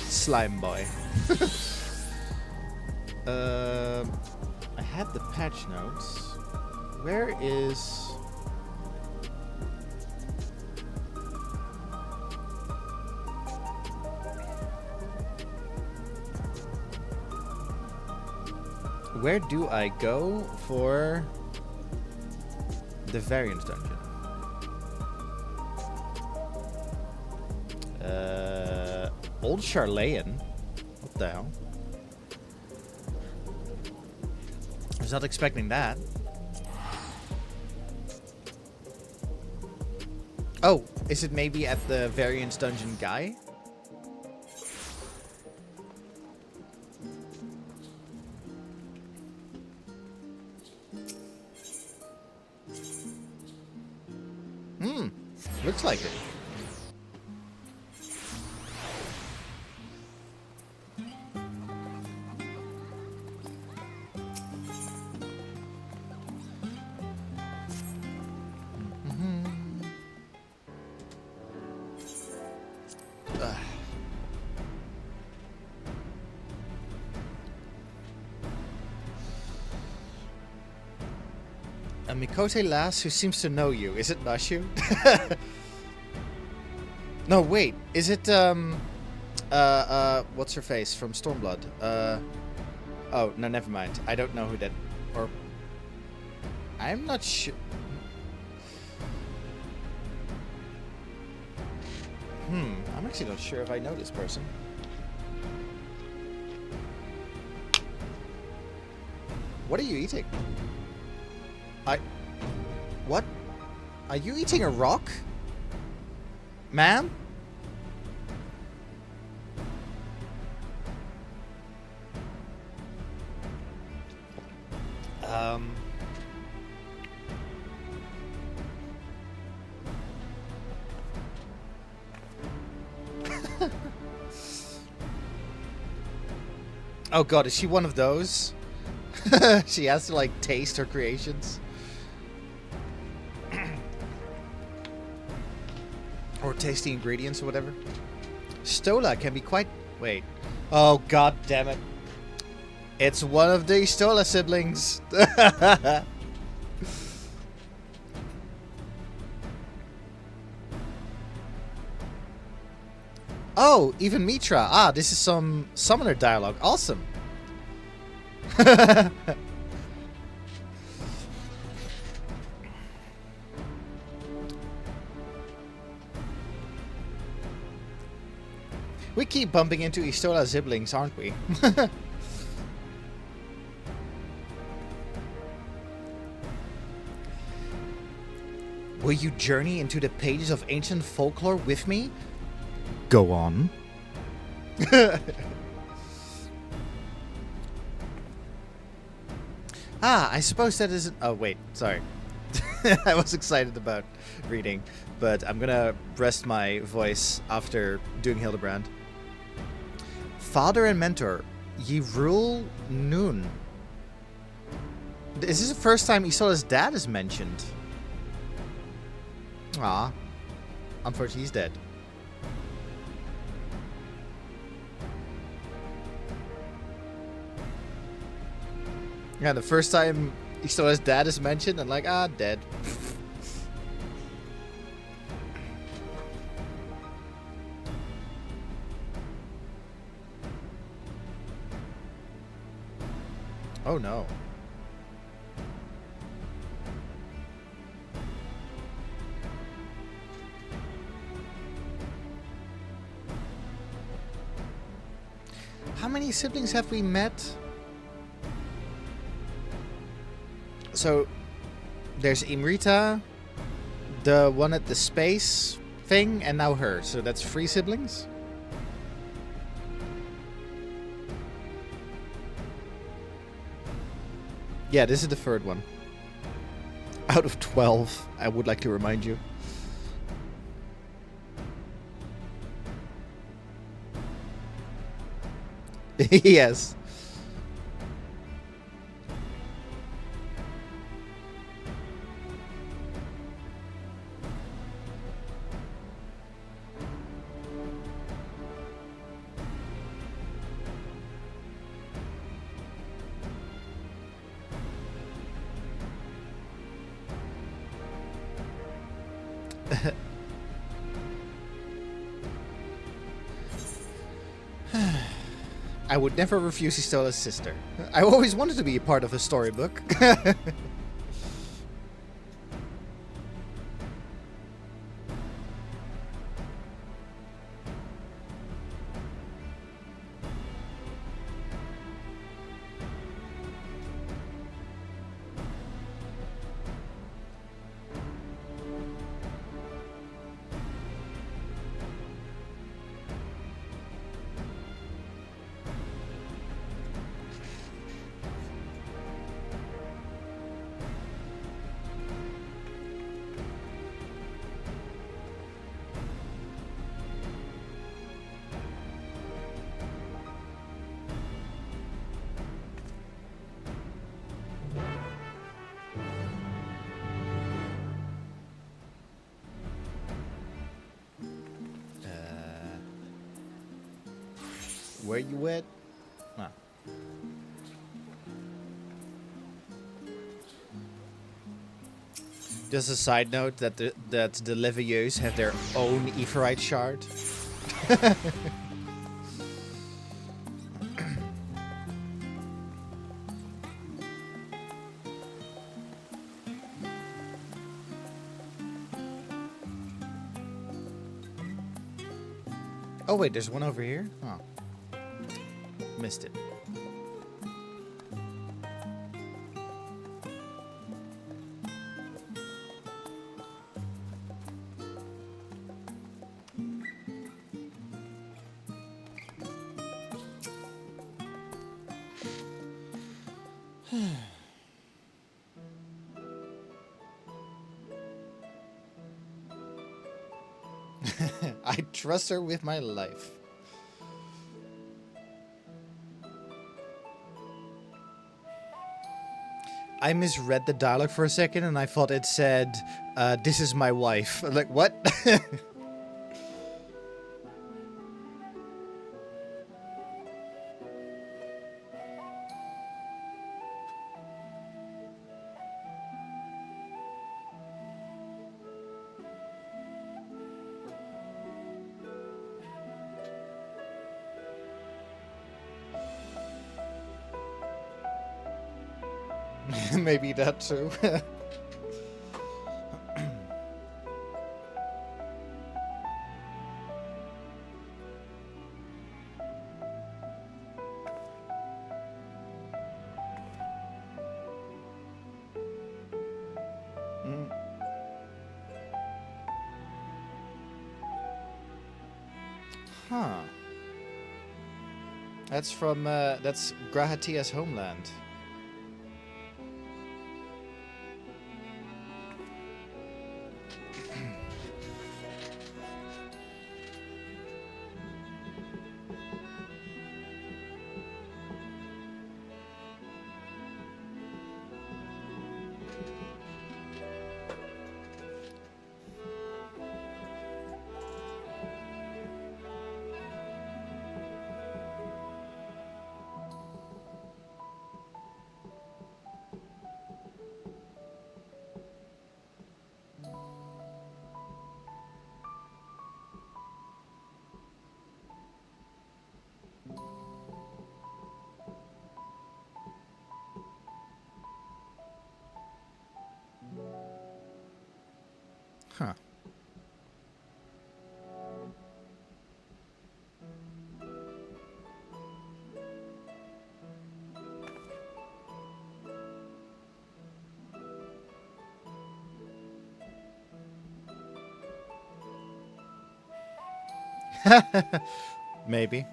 Slime Boy. I had the patch notes. Where is... Where do I go for the variance dungeon? Old Charlayan? What the hell? I was not expecting that. Oh, is it maybe at the variance dungeon guy? Looks like it. A Mikote lass who seems to know you. Is it Nashu? No, wait. Is it, what's her face from Stormblood? Oh, no, never mind. I don't know who that, or... I'm not sure. I'm actually not sure if I know this person. What are you eating? What? Are you eating a rock? Ma'am? Oh god, is she one of those? She has to, like, taste her creations. Or taste the ingredients or whatever. Stola can be quite... Wait. Oh, god damn it. It's one of the Stola siblings. Oh, even Mitra. Ah, this is some summoner dialogue. Awesome. We keep bumping into Istola siblings, aren't we? Will you journey into the pages of ancient folklore with me? Go on. I suppose that isn't... Oh, wait, sorry. I was excited about reading, but I'm gonna rest my voice after doing Hidlibrand. Father and mentor, ye rule noon. Is this the first time Isola's dad is mentioned? Ah, unfortunately he's dead. Yeah, the first time Isola's dad is mentioned, I'm like, dead. Oh no. How many siblings have we met? So, there's Imrita, the one at the space thing, and now her. So that's 3 siblings? Yeah, this is the 3rd one. Out of 12, I would like to remind you. Yes. I would never refuse Histola's sister. I always wanted to be a part of a storybook. Where you at? Ah. Just a side note that the Levieux have their own Aetheryte shard. Oh wait, there's one over here? Oh. Missed it. I trust her with my life. I misread the dialogue for a second and I thought it said, this is my wife. I'm like, what? Maybe that too. Huh. That's from, that's Grahatia's homeland. Huh. Maybe.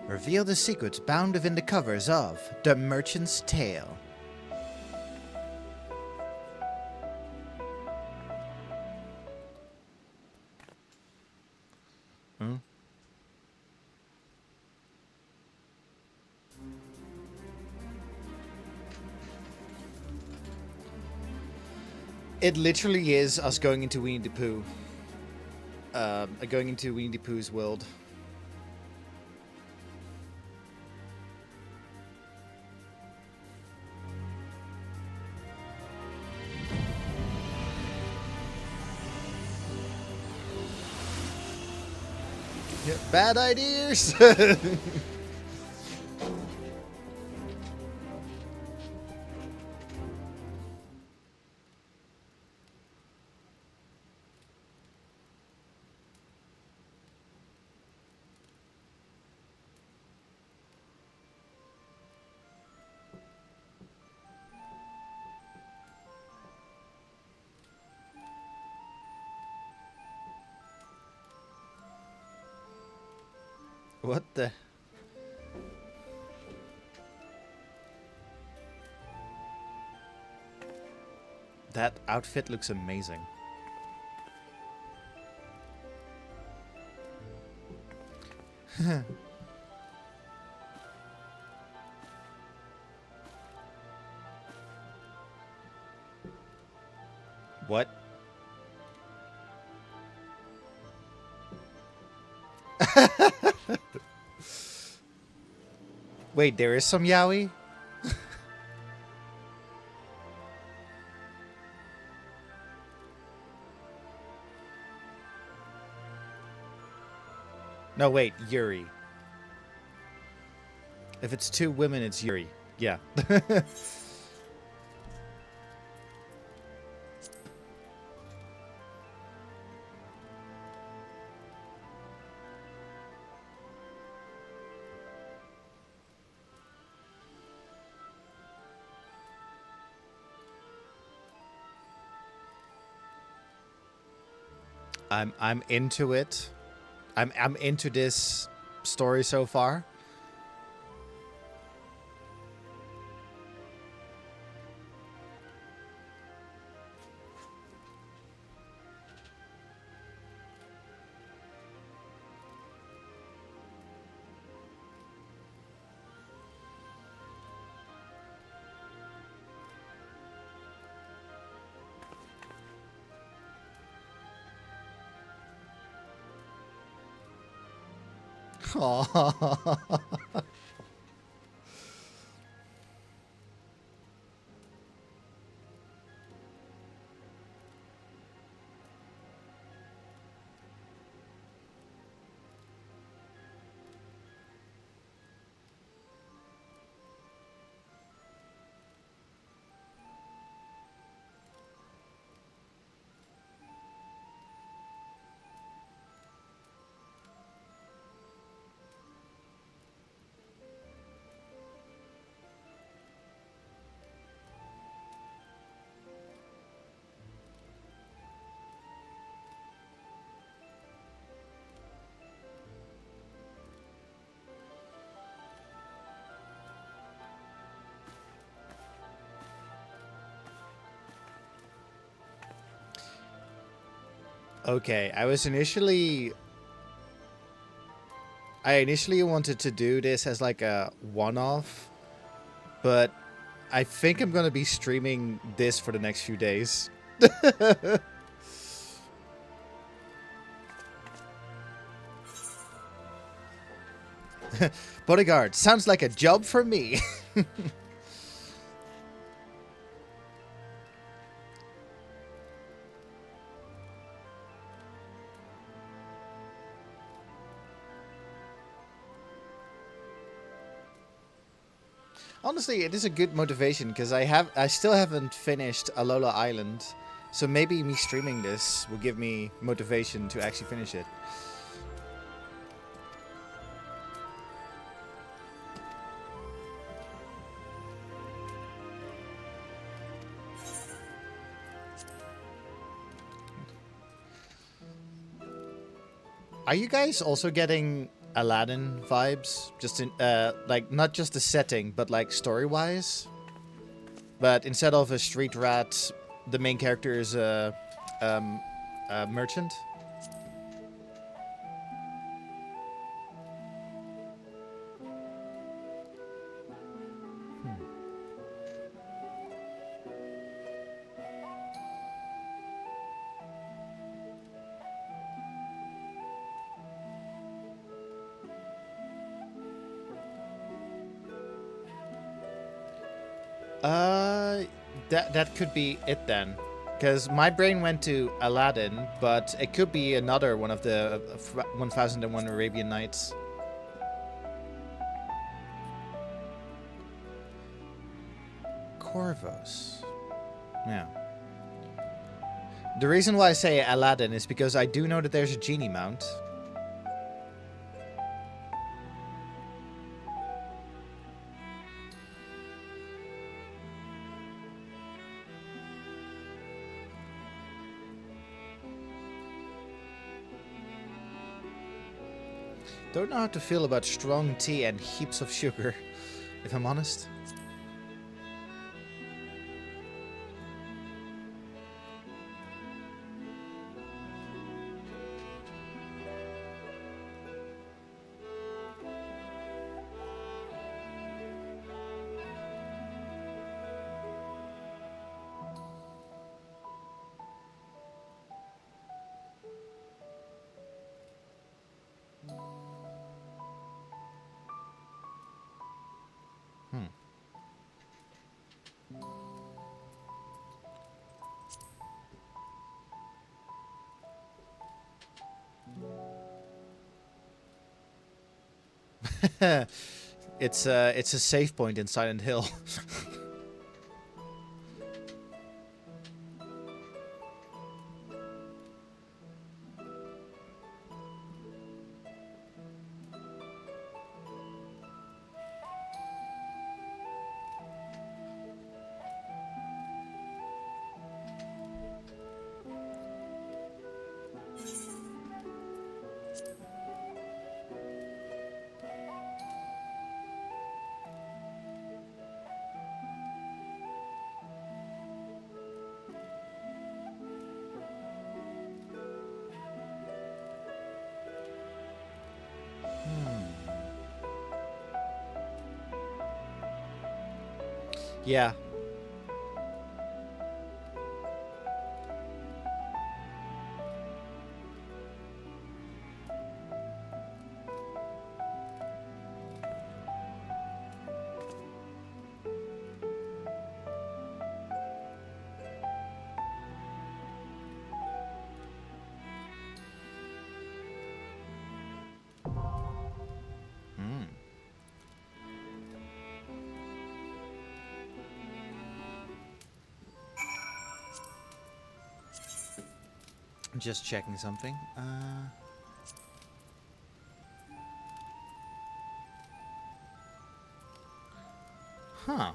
Reveal the secrets bound within the covers of The Merchant's Tale. Hmm? It literally is us going into Winnie the Pooh. Going into Winnie the Pooh's world. Yeah, bad ideas! What the? That outfit looks amazing. What? Wait, there is some yaoi? No, wait, Yuri. If it's two women, it's Yuri. Yeah. I'm into it. I'm into this story so far. Aww. Okay, I initially wanted to do this as like a one-off, but I think I'm gonna be streaming this for the next few days. Bodyguard, sounds like a job for me. Honestly, it is a good motivation because I still haven't finished Alola Island, so maybe me streaming this will give me motivation to actually finish it. Are you guys also getting Aladdin vibes? Just in like not just the setting, but like story-wise. But instead of a street rat, the main character is a merchant. That could be it then, because my brain went to Aladdin, but it could be another one of the 1001 Arabian Nights. Corvus. Yeah. The reason why I say Aladdin is because I do know that there's a genie mount. Don't know how to feel about strong tea and heaps of sugar, if I'm honest. It's a save point in Silent Hill. Yeah. Just checking something. Huh.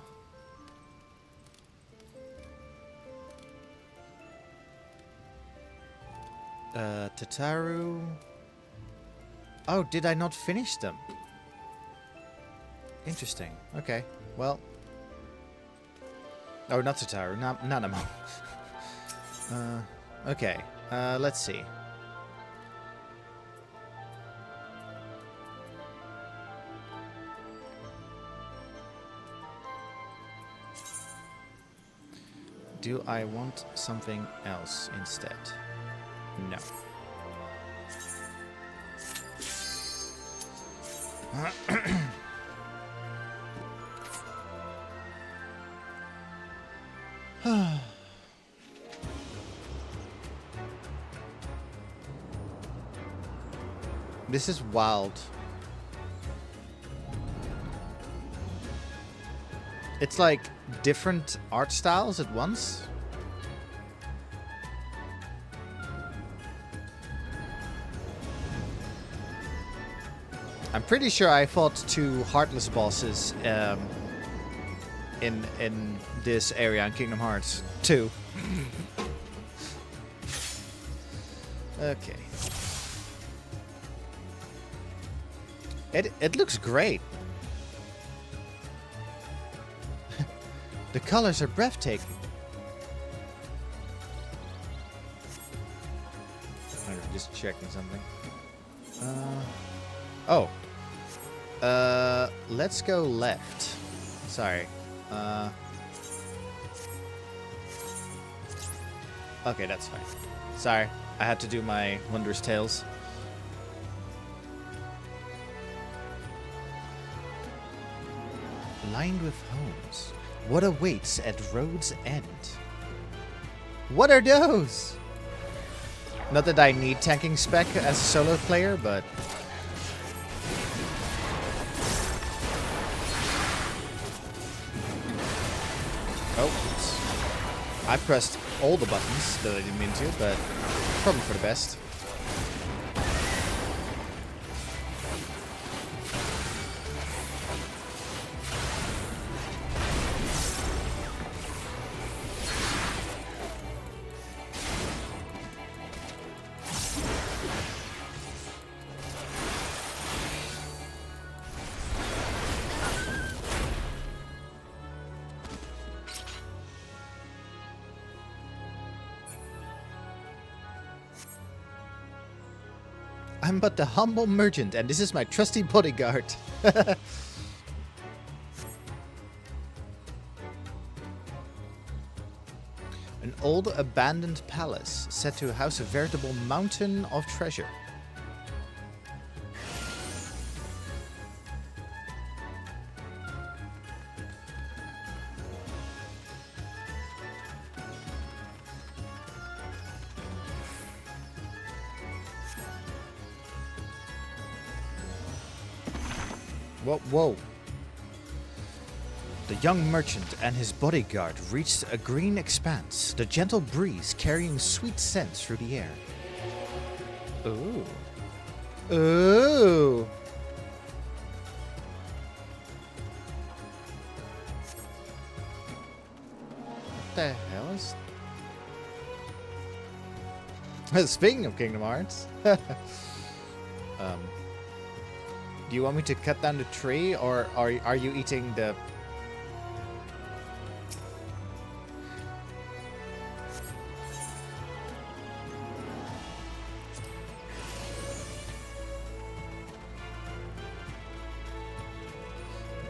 Tataru. Oh, did I not finish them? Interesting. Okay. Well. Oh, not Tataru. Nanamo. Okay. Let's see. do I want something else instead? No. This is wild. It's like different art styles at once. I'm pretty sure I fought 2 heartless bosses in this area in Kingdom Hearts 2. Okay. It looks great. The colors are breathtaking. I'm just checking something. Let's go left. Sorry. Okay, that's fine. Sorry, I had to do my Wondrous Tales. Lined with homes. What awaits at road's end? What are those? Not that I need tanking spec as a solo player, but... Oh, oops. I pressed all the buttons that I didn't mean to, but probably for the best. I'm but the humble merchant, and this is my trusty bodyguard. An old abandoned palace, said to house a veritable mountain of treasure. Whoa. The young merchant and his bodyguard reached a green expanse, the gentle breeze carrying sweet scents through the air. Ooh. Ooh. What the hell is... Speaking of Kingdom Hearts. Do you want me to cut down the tree, or are you eating the...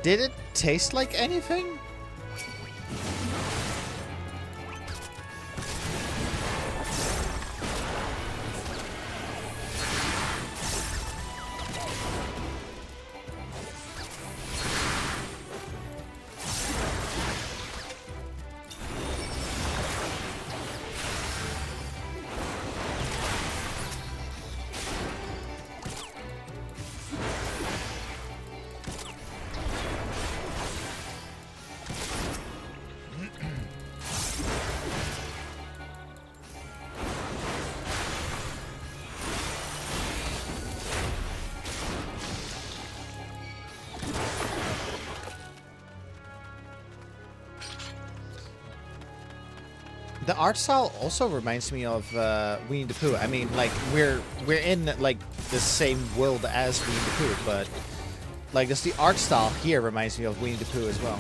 Did it taste like anything? The art style also reminds me of Winnie the Pooh. I mean, like we're in like the same world as Winnie the Pooh, but like just the art style here reminds me of Winnie the Pooh as well.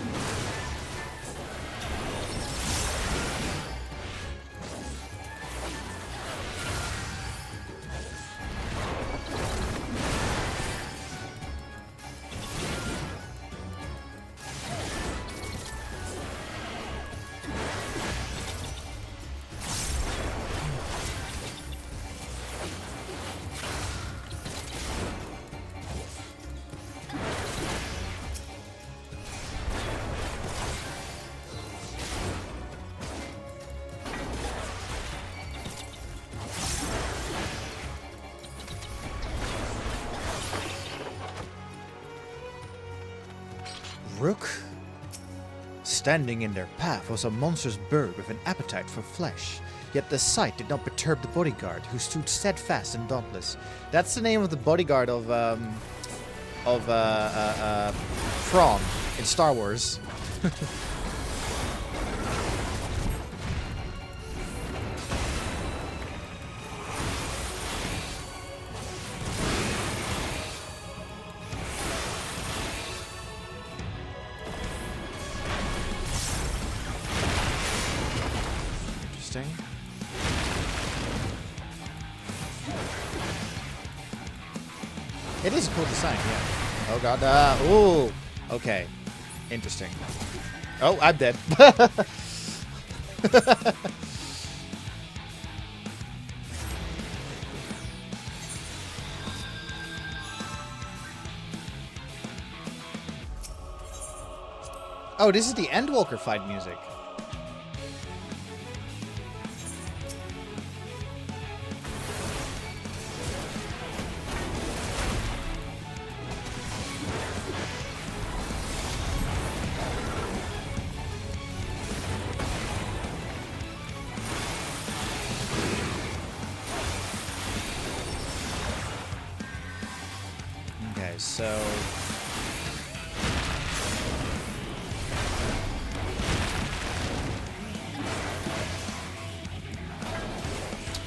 rook? Standing in their path was a monstrous bird with an appetite for flesh. Yet the sight did not perturb the bodyguard, who stood steadfast and dauntless. That's the name of the bodyguard of Thrawn in Star Wars. Interesting. It is a cool design, yeah. Oh god, ooh! Okay. Interesting. Oh, I'm dead. Oh, this is the Endwalker fight music. Okay, so...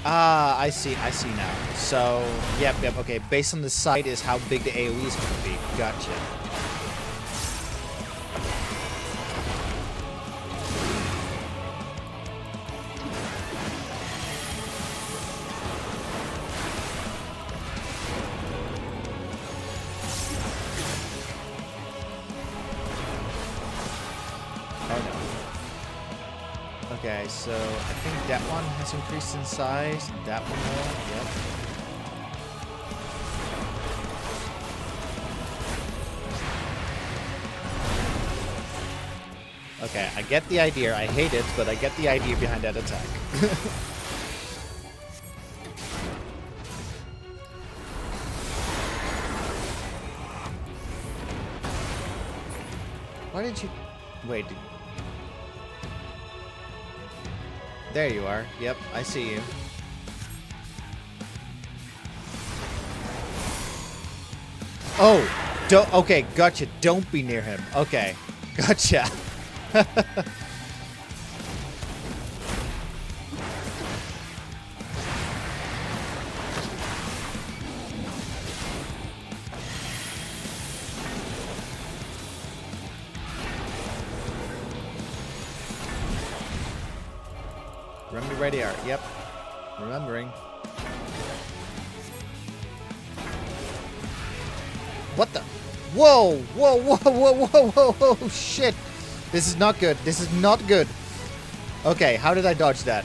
Ah, I see now. So, yep, okay. Based on the site is how big the AoE is going to be. Gotcha. Oh no. Okay, so I think that one has increased in size. That one will, yep. Okay, I get the idea. I hate it, but I get the idea behind that attack. Why did you... Wait, there you are. Yep, I see you. Oh! Okay, gotcha. Don't be near him. Okay, gotcha. Remember ready art. Yep. Remembering. What the? Whoa! Whoa! Whoa! Whoa! Whoa! Whoa! Whoa! Shit! This is not good. This is not good. Okay, how did I dodge that?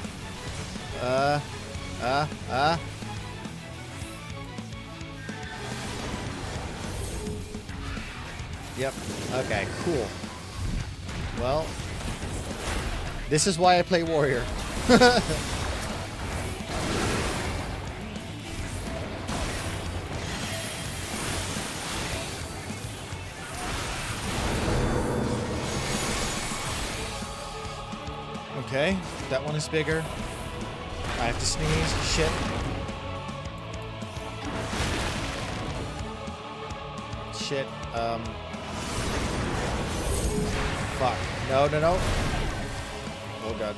Yep. Okay, cool. Well, this is why I play warrior. Okay, that one is bigger. I have to sneeze. Shit. Shit. Fuck. No, no, no. Oh god.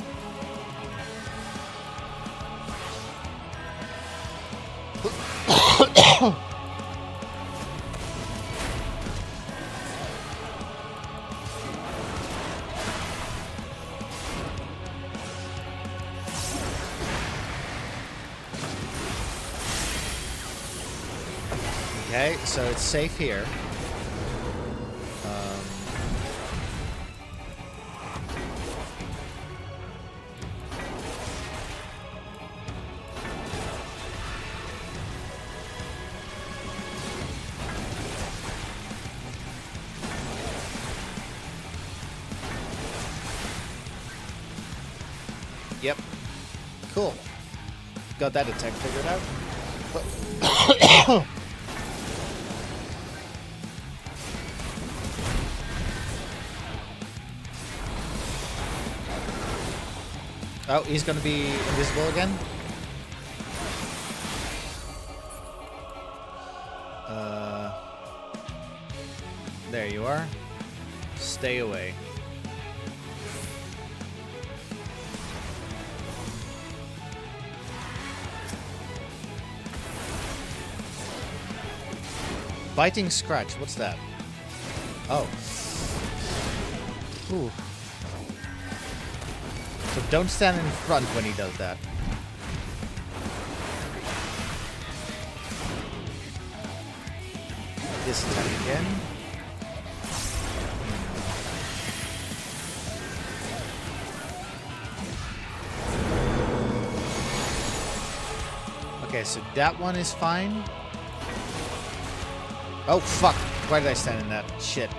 Okay, so it's safe here. Yep. Cool. Got that attack figured out. Oh, he's gonna be invisible again. There you are. Stay away. Biting scratch, what's that? Oh. Ooh. So don't stand in front when he does that. This attack again. Okay, so that one is fine. Oh, fuck. Why did I stand in that? Shit.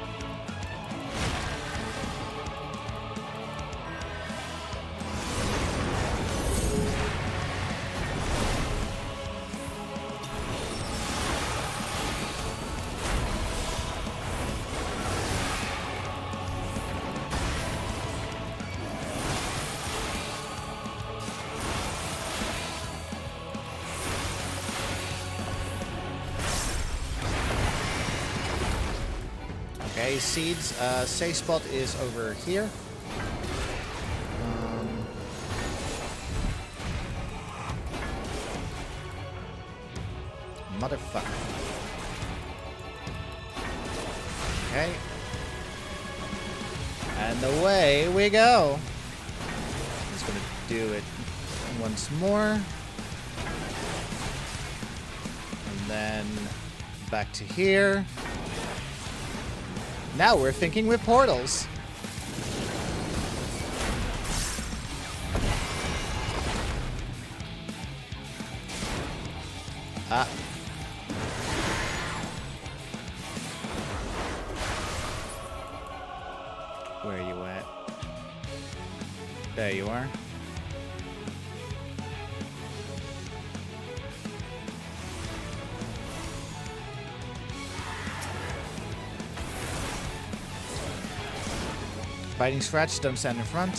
Okay, seeds. Safe spot is over here. Motherfucker. Okay. And away we go. Just gonna do it once more. And then back to here. Now we're thinking with portals. Ah. Where are you at? There you are. Biting scratch, don't stand in front.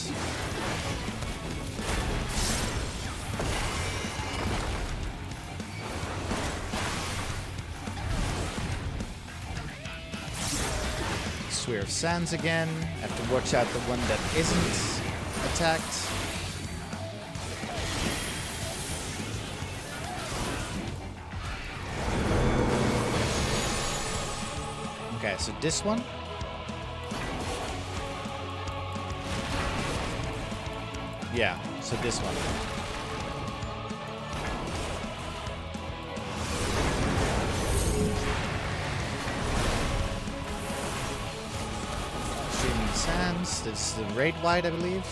Sphere of Sands again. Have to watch out the one that isn't attacked. Okay, so this one. Yeah, so this one. Streaming Sands. This is the raid wide, I believe.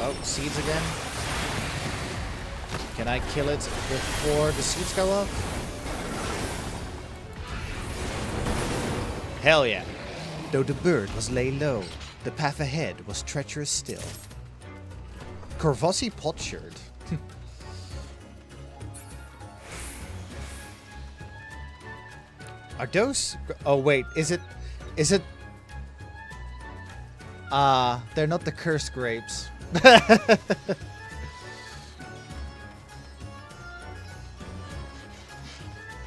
Oh, seeds again. Can I kill it before the seeds go off? Hell yeah. Though the bird was lay low, the path ahead was treacherous still. Corvosi Potsherd. Are those... Oh wait, is it... they're not the cursed grapes.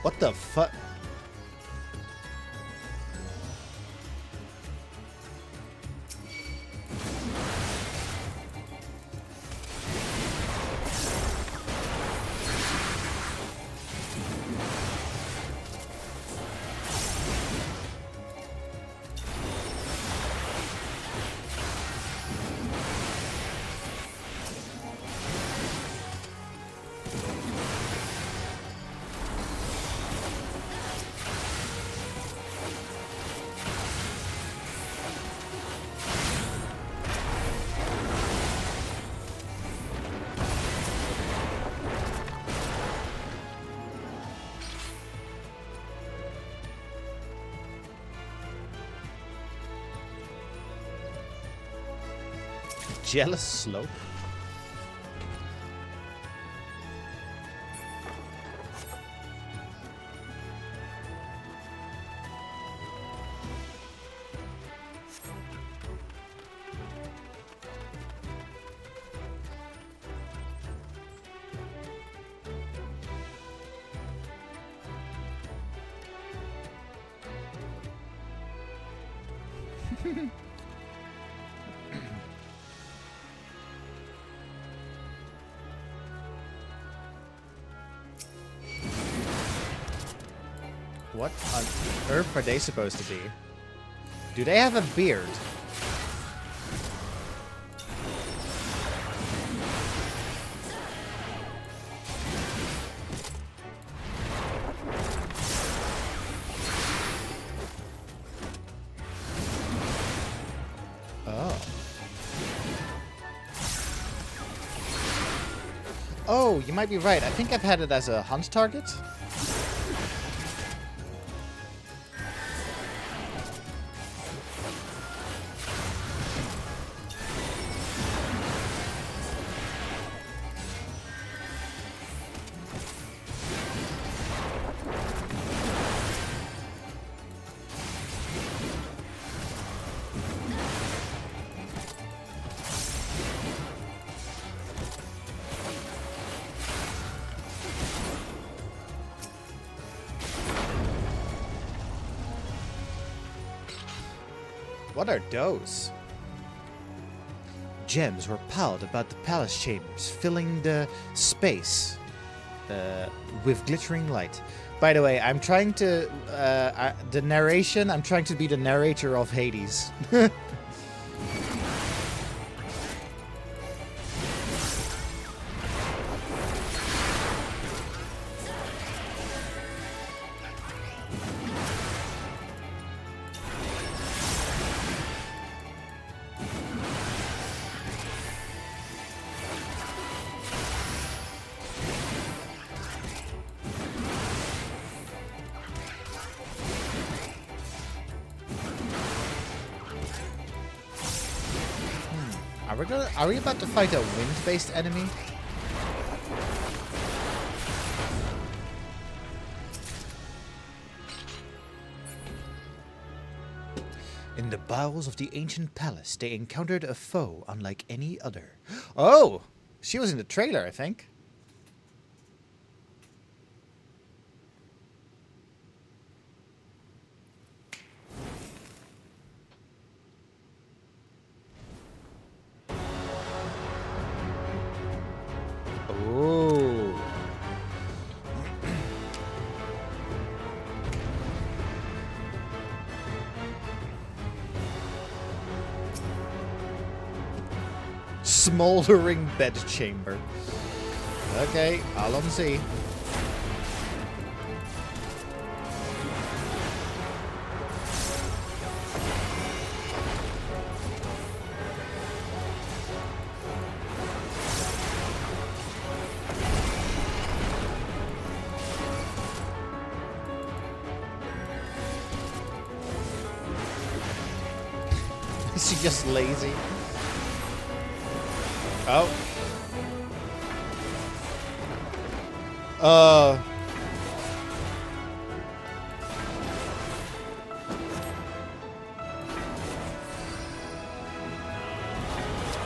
What the fuck? Jealous slope. What on earth are they supposed to be? Do they have a beard? Oh, you might be right. I think I've had it as a hunt target. What are those? Gems were piled about the palace chambers, filling the space with glittering light. By the way, I'm trying to... the narration, I'm trying to be the narrator of Hades. Are we about to fight a wind-based enemy? In the bowels of the ancient palace, they encountered a foe unlike any other. Oh! She was in the trailer, I think. Oh. Smoldering bedchamber. Okay, I'll see. Is she just lazy? Oh.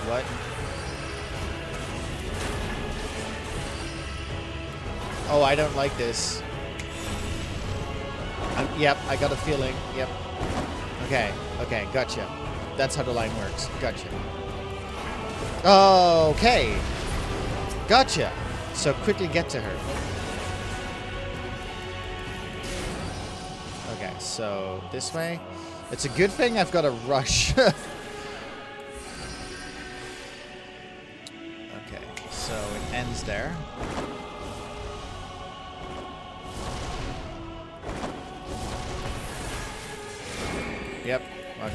What? Oh, I don't like this. Yep, I got a feeling. Yep. Okay, gotcha. That's how the line works. Gotcha. Okay. Gotcha. So quickly get to her. Okay, so this way. It's a good thing I've got a rush. Okay, so it ends there. Yep. Okay.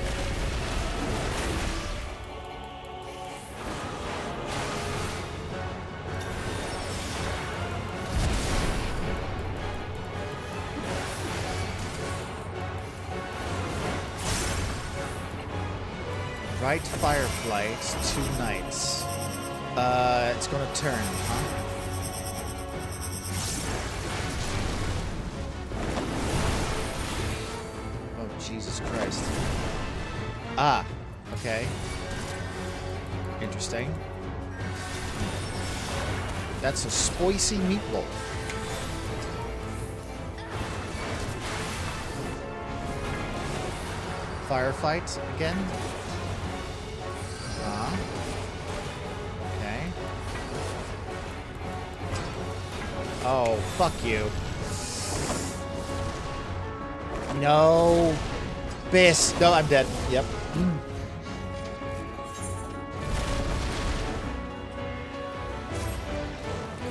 Right Firefly, it's 2 knights. It's gonna turn, huh? Oh, Jesus Christ. Ah, okay. Interesting. That's a spicy meatball. firefight again. Okay. Oh, fuck you. No. Biss. No, I'm dead. Yep.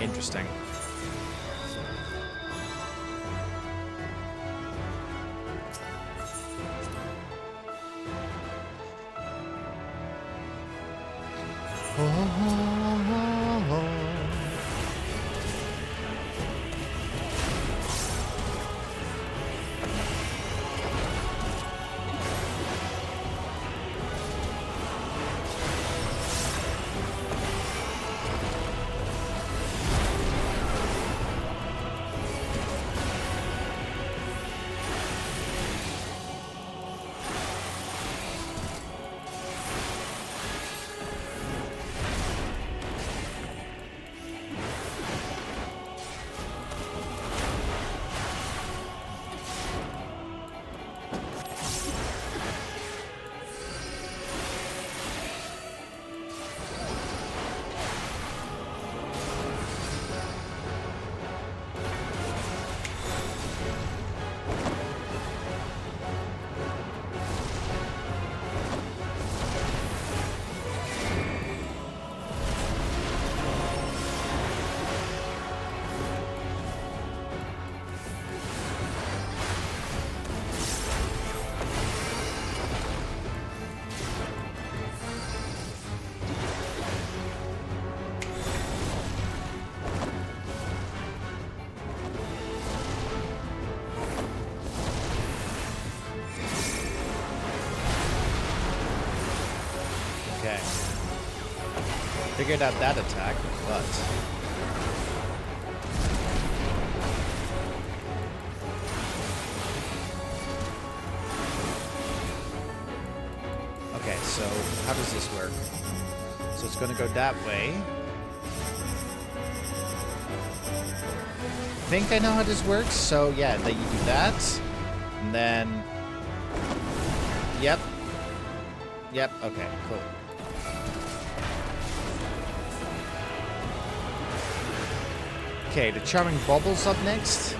Interesting. Okay. Figured out that attack, but... Okay, so how does this work? So it's gonna go that way. I think I know how this works, so yeah, then you do that. And then... Yep. Yep, okay, cool. Okay, the Charming Bubble's up next.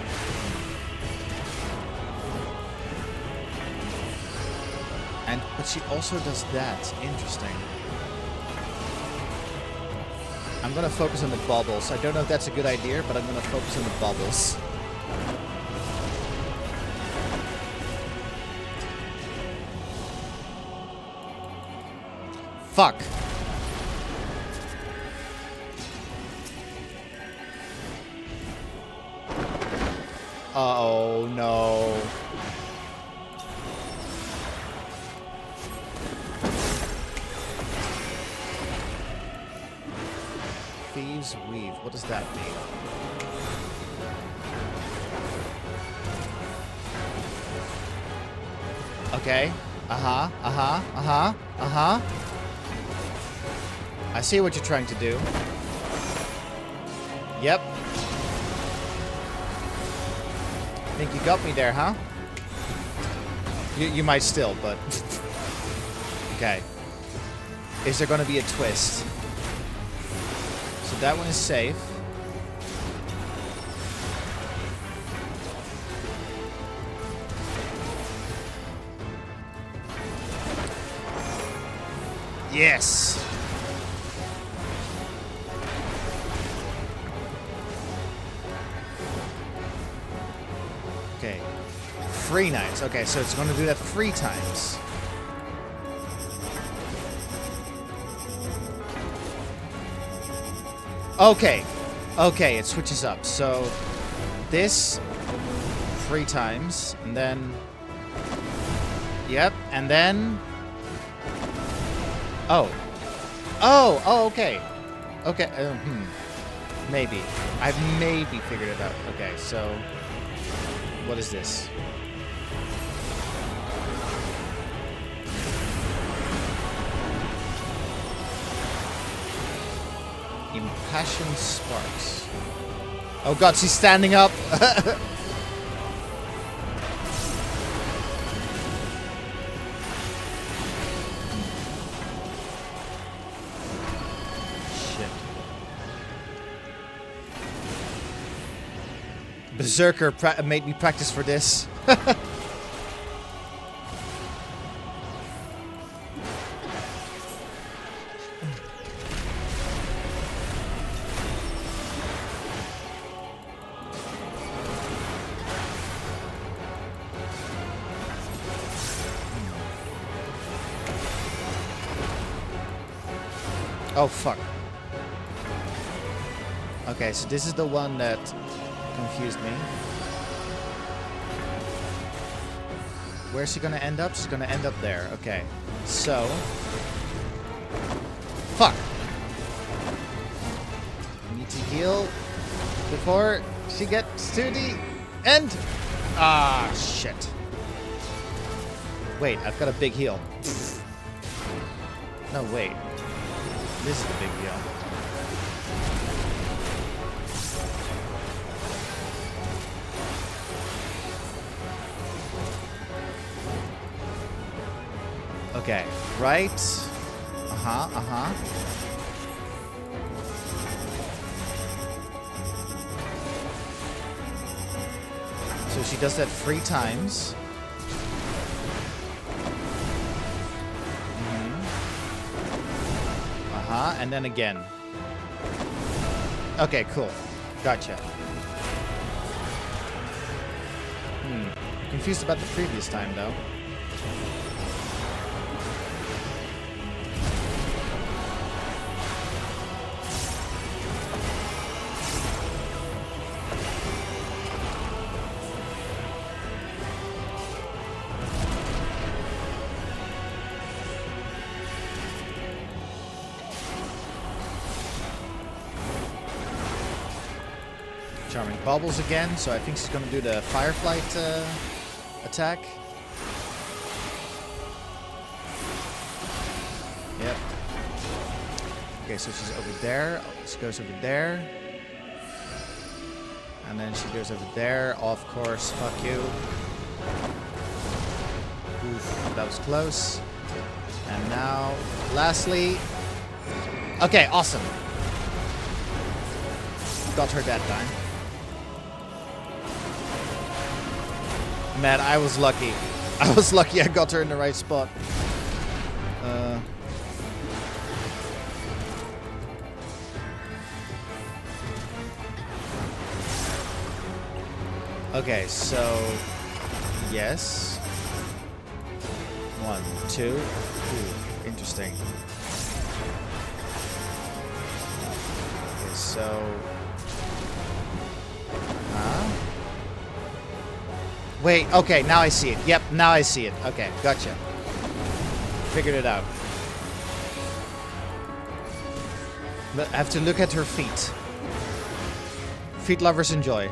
But she also does that. Interesting. I'm gonna focus on the bubbles. I don't know if that's a good idea, but I'm gonna focus on the bubbles. Fuck. Oh no. Thieves' Weave. What does that mean? Okay. Uh-huh. Uh-huh. Uh-huh. Uh-huh. I see what you're trying to do. Yep. Think you got me there, huh? You might still, but... Okay. Is there gonna be a twist? So that one is safe. Yes! Okay. 3 nights. Okay, so it's going to do that 3 times. Okay. Okay, it switches up. So, this 3 times, and then... Yep, and then... Oh. Oh, oh, okay. Okay, maybe. I've maybe figured it out. Okay, so... What is this? Impassioned Sparks. Oh god, she's standing up! Berserker made me practice for this. Oh, fuck. Okay, so this is the one that confused me. Where's she gonna end up? She's gonna end up there. Okay. So. Fuck. I need to heal before she gets to the end. Ah, shit. Wait, I've got a big heal. No, wait. This is the big deal. Okay, right. Uh-huh. So she does that 3 times. And then again. Okay, cool. Gotcha. Confused about the previous time, though. Charming bubbles again, so I think she's gonna do the Fireflight attack. Yep. Okay, so she's over there. She goes over there. And then she goes over there. Of course, fuck you. Oof, that was close. And now, lastly. Okay, awesome. Got her that time. Man, I was lucky. I was lucky I got her in the right spot. Okay, so... Yes. 1, 2. Ooh, interesting. Okay, so... Wait, okay, now I see it. Yep, now I see it. Okay, gotcha. Figured it out. But I have to look at her feet. Feet lovers enjoy.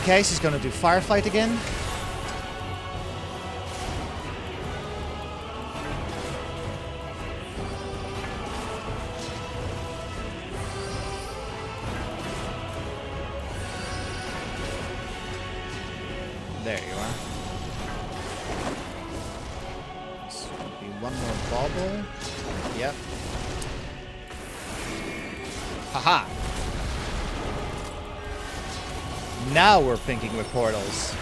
Okay, she's gonna do Fireflight again. There you are. This will be one more bauble. Yep. Haha! Now we're thinking with portals.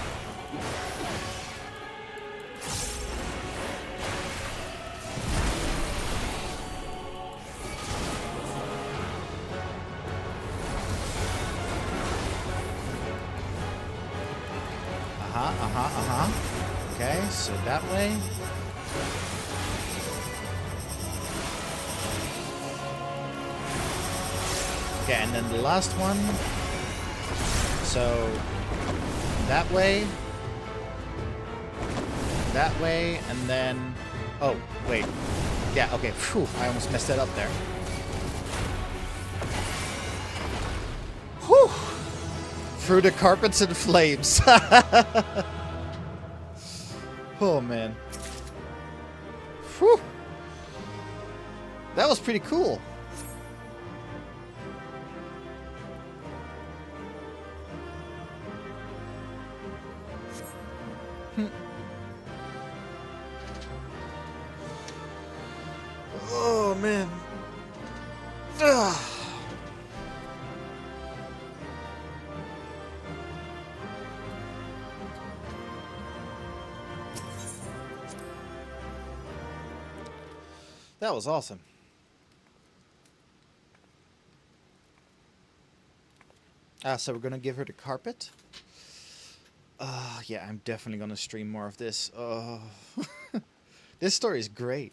Okay, so that way. Okay, and then the last one. So, that way, and then, oh, wait, yeah, okay, phew, I almost messed that up there. Whew, through the carpets and flames. Oh, man. Whew. That was pretty cool. Oh, man. Ugh. That was awesome. So we're gonna give her the carpet. Yeah, I'm definitely gonna stream more of this. This story is great.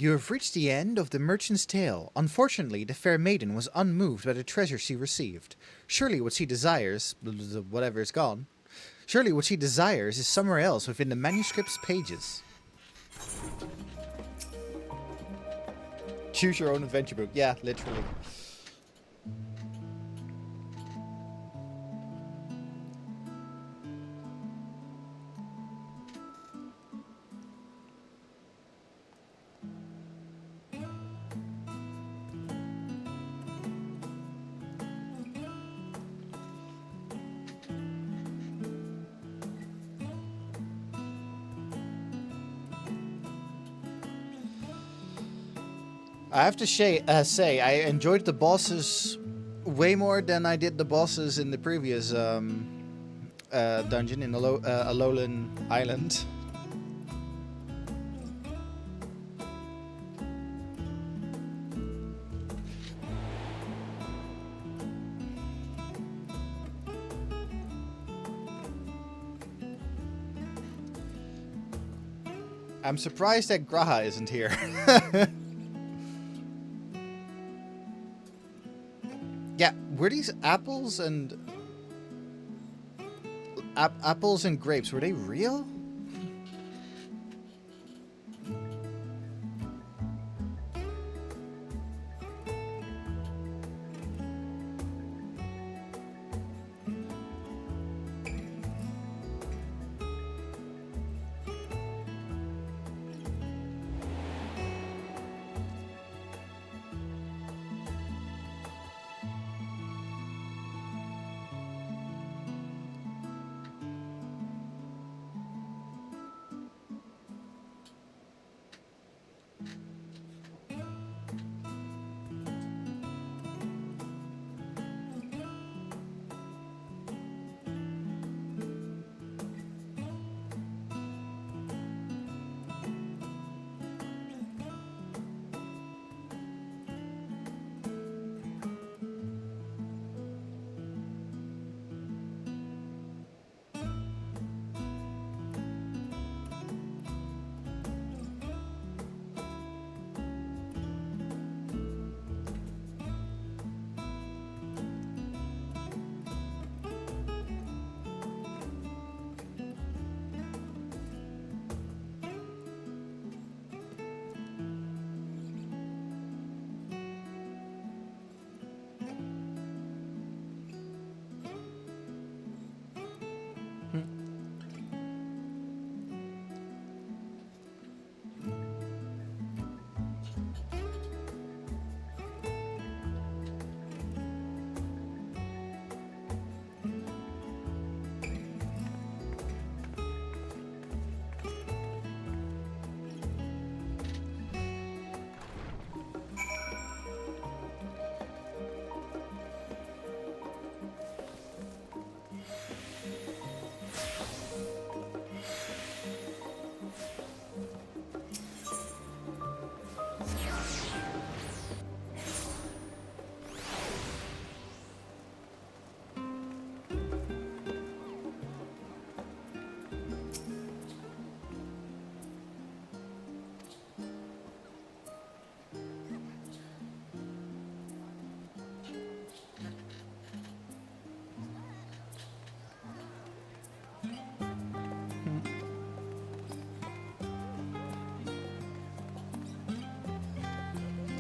You have reached the end of the merchant's tale. Unfortunately, the fair maiden was unmoved by the treasure she received. Surely what she desires, whatever is gone, surely what she desires is somewhere else within the manuscript's pages. Choose your own adventure book. Yeah, literally. I have to say, I enjoyed the bosses way more than I did the bosses in the previous dungeon in Alolan Island. I'm surprised that Graha isn't here. Yeah, were these apples and apples and grapes, were they real?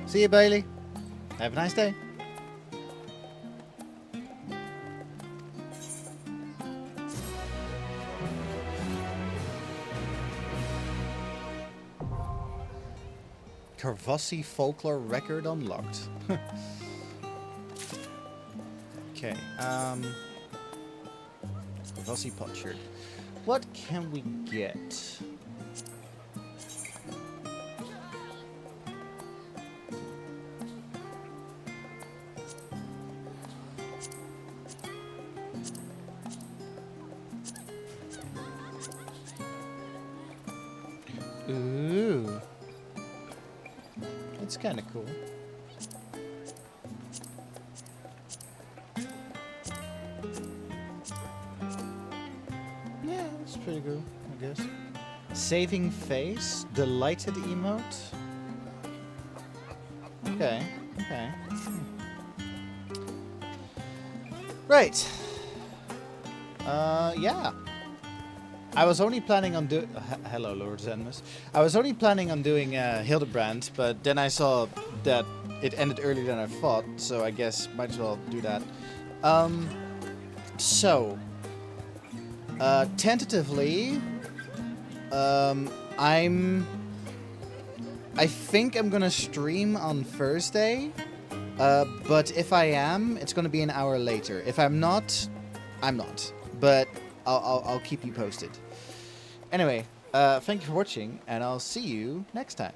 See you, Bailey. Have a nice day. Karvassi folklore record unlocked. Okay, Karvassi potsherd. What can we get? Ooh. That's kind of cool. Yeah, that's pretty good, I guess. Saving face, delighted emote. Okay, okay. Right. Yeah. I was only planning on doing... hello, Lord Zenmus. I was only planning on doing Hidlibrand, but then I saw that it ended earlier than I thought, so I guess might as well do that. So... tentatively... I think I'm gonna stream on Thursday, but if I am, it's gonna be an hour later. If I'm not, I'm not. But I'll keep you posted. Anyway, thank you for watching, and I'll see you next time.